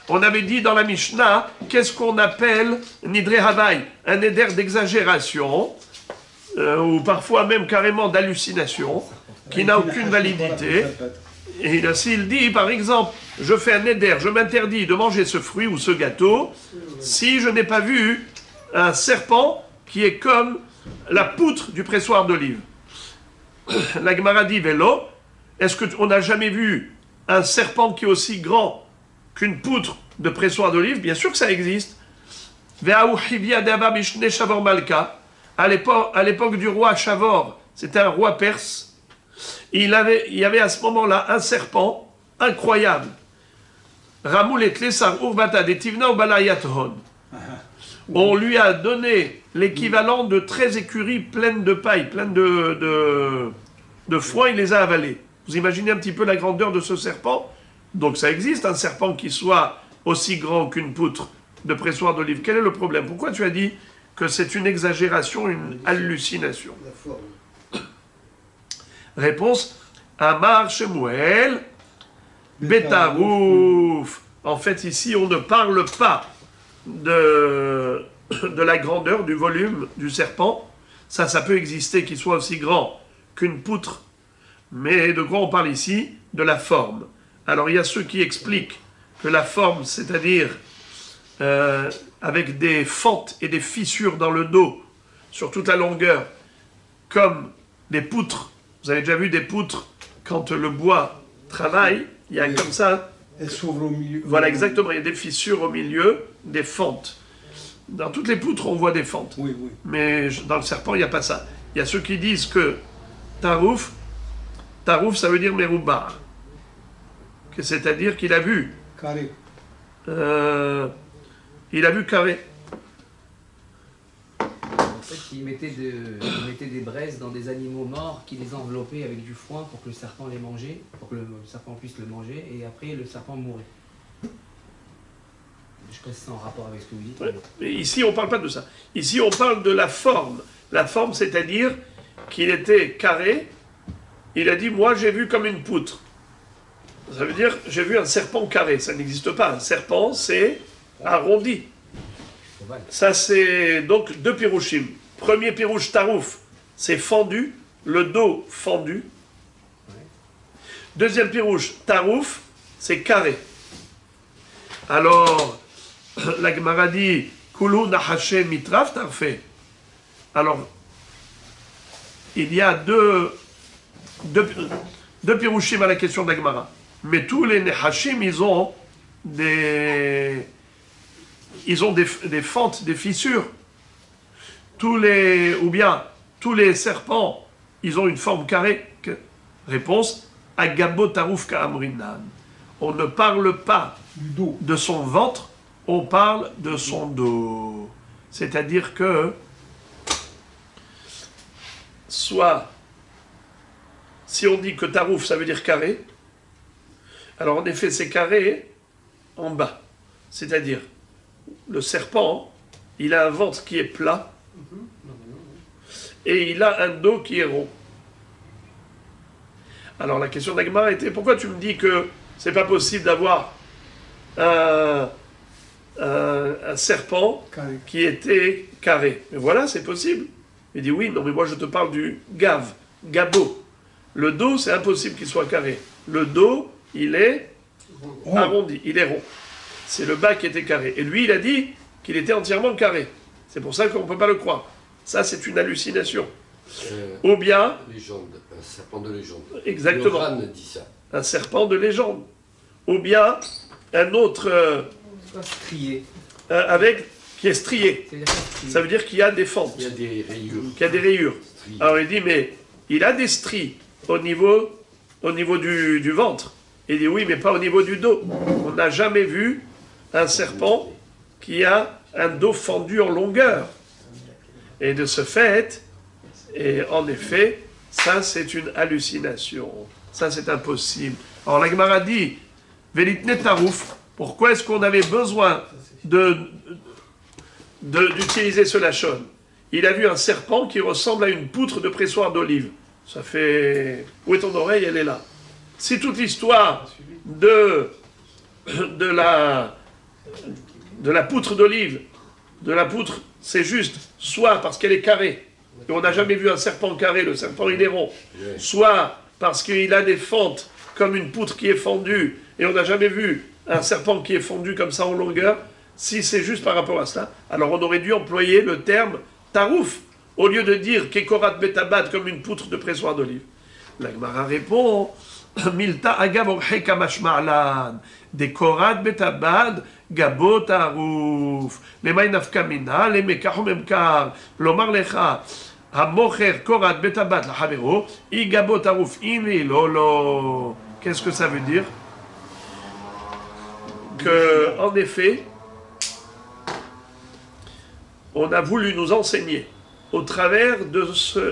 on avait dit dans la Mishnah, qu'est-ce qu'on appelle Nidre Havai, un éder d'exagération, ou parfois même carrément d'hallucination, qui n'a aucune validité. Et s'il dit, par exemple, je fais un éder, je m'interdis de manger ce fruit ou ce gâteau, si je n'ai pas vu un serpent qui est comme la poutre du pressoir d'olive. La Gemara dit, Vélo, est-ce qu'on n'a jamais vu un serpent qui est aussi grand qu'une poutre de pressoir d'olive? Bien sûr que ça existe. À l'époque du roi Shavor, c'était un roi perse, il y avait à ce moment-là un serpent incroyable. On lui a donné l'équivalent de 13 écuries pleines de paille, pleines de foin, il les a avalées. Vous imaginez un petit peu la grandeur de ce serpent? Donc ça existe, un serpent qui soit aussi grand qu'une poutre de pressoir d'olive. Quel est le problème? Pourquoi tu as dit que c'est une exagération, une hallucination? Réponse, Amar Shemuel, Betarouf. En fait, ici, on ne parle pas de la grandeur, du volume du serpent. Ça peut exister qu'il soit aussi grand qu'une poutre. Mais de quoi on parle ici? De la forme. Alors, il y a ceux qui expliquent que la forme, c'est-à-dire avec des fentes et des fissures dans le dos, sur toute la longueur, comme des poutres. Vous avez déjà vu des poutres, quand le bois travaille, il y a comme ça. Elle s'ouvre au milieu. Voilà, exactement. Il y a des fissures au milieu, des fentes. Dans toutes les poutres, on voit des fentes. Oui, oui. Mais dans le serpent, il n'y a pas ça. Il y a ceux qui disent que Tarouf, ça veut dire Meroubar. C'est-à-dire qu'il a vu. Carré. Il a vu carré. En fait, ils mettaient des braises dans des animaux morts qui les enveloppaient avec du foin pour que le serpent les mangeait, pour que le serpent puisse le manger, et après le serpent mourait. Je ne sais pas si c'est en rapport avec ce que vous dites. Ouais. Mais ici, on ne parle pas de ça. Ici, on parle de la forme. La forme, c'est-à-dire qu'il était carré. Il a dit, moi, j'ai vu comme une poutre. Ça veut dire, j'ai vu un serpent carré. Ça n'existe pas. Un serpent, c'est arrondi. Ça, c'est donc deux pirouchim. Premier pirouche, tarouf, c'est fendu, le dos fendu. Deuxième pirouche, tarouf, c'est carré. Alors, la Gemara dit, Kulu nahashe mitraf tarfé. Alors, il y a deux pirouchim à la question de la Gemara. Mais tous les nehashim, ils ont des fentes, des fissures. Tous les serpents, ils ont une forme carrée. Réponse, Agabo Tarouf Ka'amrinan. On ne parle pas Du dos. de son ventre, on parle de son dos. C'est-à-dire que, soit, si on dit que Tarouf, ça veut dire carré, alors en effet, c'est carré en bas. C'est-à-dire, le serpent, il a un ventre qui est plat, et il a un dos qui est rond. Alors la question d'Agmara était, pourquoi tu me dis que c'est pas possible d'avoir un serpent Carré. qui était carré? Mais voilà, c'est possible. Il dit oui, non mais moi je te parle du gabo. Le dos, c'est impossible qu'il soit carré. Le dos, il est Rond. arrondi, il est rond. C'est le bas qui était carré. Et lui, il a dit qu'il était entièrement carré. C'est pour ça qu'on ne peut pas le croire. Ça, c'est une hallucination. Ou bien, Légende, un serpent de légende. exactement, Le Ran dit ça. un serpent de légende. Ou bien, un autre C'est pas strié. qui est strié. C'est-à-dire pas strié. Ça veut dire qu'il y a des fentes, Il y a des rayures. qu'il y a des rayures. Stries. Alors il dit, mais il a des stries au niveau du ventre. Il dit, oui, mais pas au niveau du dos. On n'a jamais vu un serpent qui a un dos fendu en longueur. Et de ce fait, et en effet, ça c'est une hallucination. Ça c'est impossible. Alors la Gemara dit, Velitne Tarouf, pourquoi est-ce qu'on avait besoin d'utiliser ce lachon? Il a vu un serpent qui ressemble à une poutre de pressoir d'olive. Ça fait... Où est ton oreille? Elle est là. Si toute l'histoire de la poutre d'olive, c'est juste, soit parce qu'elle est carrée, et on n'a jamais vu un serpent carré, le serpent il est rond, soit parce qu'il a des fentes comme une poutre qui est fendue, et on n'a jamais vu un serpent qui est fondu comme ça en longueur. Si c'est juste par rapport à cela, alors on aurait dû employer le terme tarouf, au lieu de dire kekorat betabad comme une poutre de pressoir d'olive. La Gemara répond, Milta agam kamashma'lan, dekorat betabad gabo tarouf, lemay nafkamina, lemekachom emkar, lomar lecha, hamocher korat betabad lahavero, i gabo tarouf ini lolo. Qu'est-ce que ça veut dire? Que, en effet, on a voulu nous enseigner, au travers de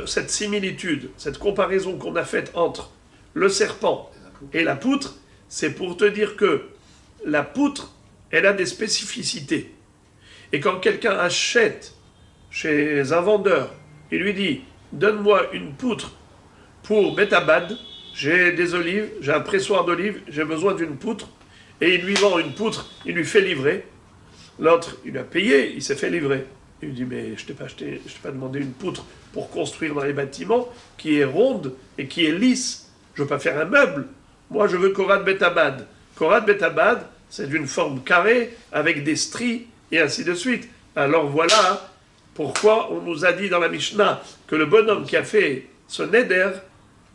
cette similitude, cette comparaison qu'on a faite entre le serpent et la poutre, c'est pour te dire que la poutre, elle a des spécificités. Et quand quelqu'un achète chez un vendeur, il lui dit « Donne-moi une poutre pour Betabad, j'ai des olives, j'ai un pressoir d'olives, j'ai besoin d'une poutre. » Et il lui vend une poutre, il lui fait livrer. L'autre, il a payé, il s'est fait livrer. Il lui dit, mais je t'ai pas demandé une poutre pour construire dans les bâtiments qui est ronde et qui est lisse. Je veux pas faire un meuble. Moi, je veux Korat Betabad. Korat Betabad, c'est d'une forme carrée avec des stries et ainsi de suite. Alors voilà pourquoi on nous a dit dans la Mishnah que le bonhomme qui a fait ce neder,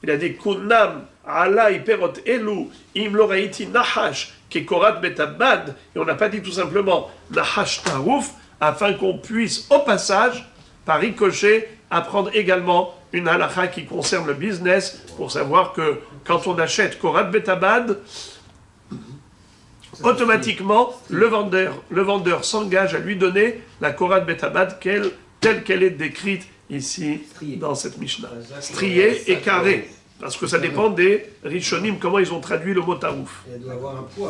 il a dit Kunam alai perot elu im loraiti nahash ke Korat Betabad, et on n'a pas dit tout simplement nahash tarouf, afin qu'on puisse, au passage, par ricochet, apprendre également une halakha qui concerne le business, pour savoir que quand on achète Korat Betabad, automatiquement, le vendeur s'engage à lui donner la Korat Betabad telle qu'elle est décrite ici, dans cette Mishnah. Striée et carrée. Parce que ça dépend des Rishonim, comment ils ont traduit le mot tarouf. Elle doit avoir un poids.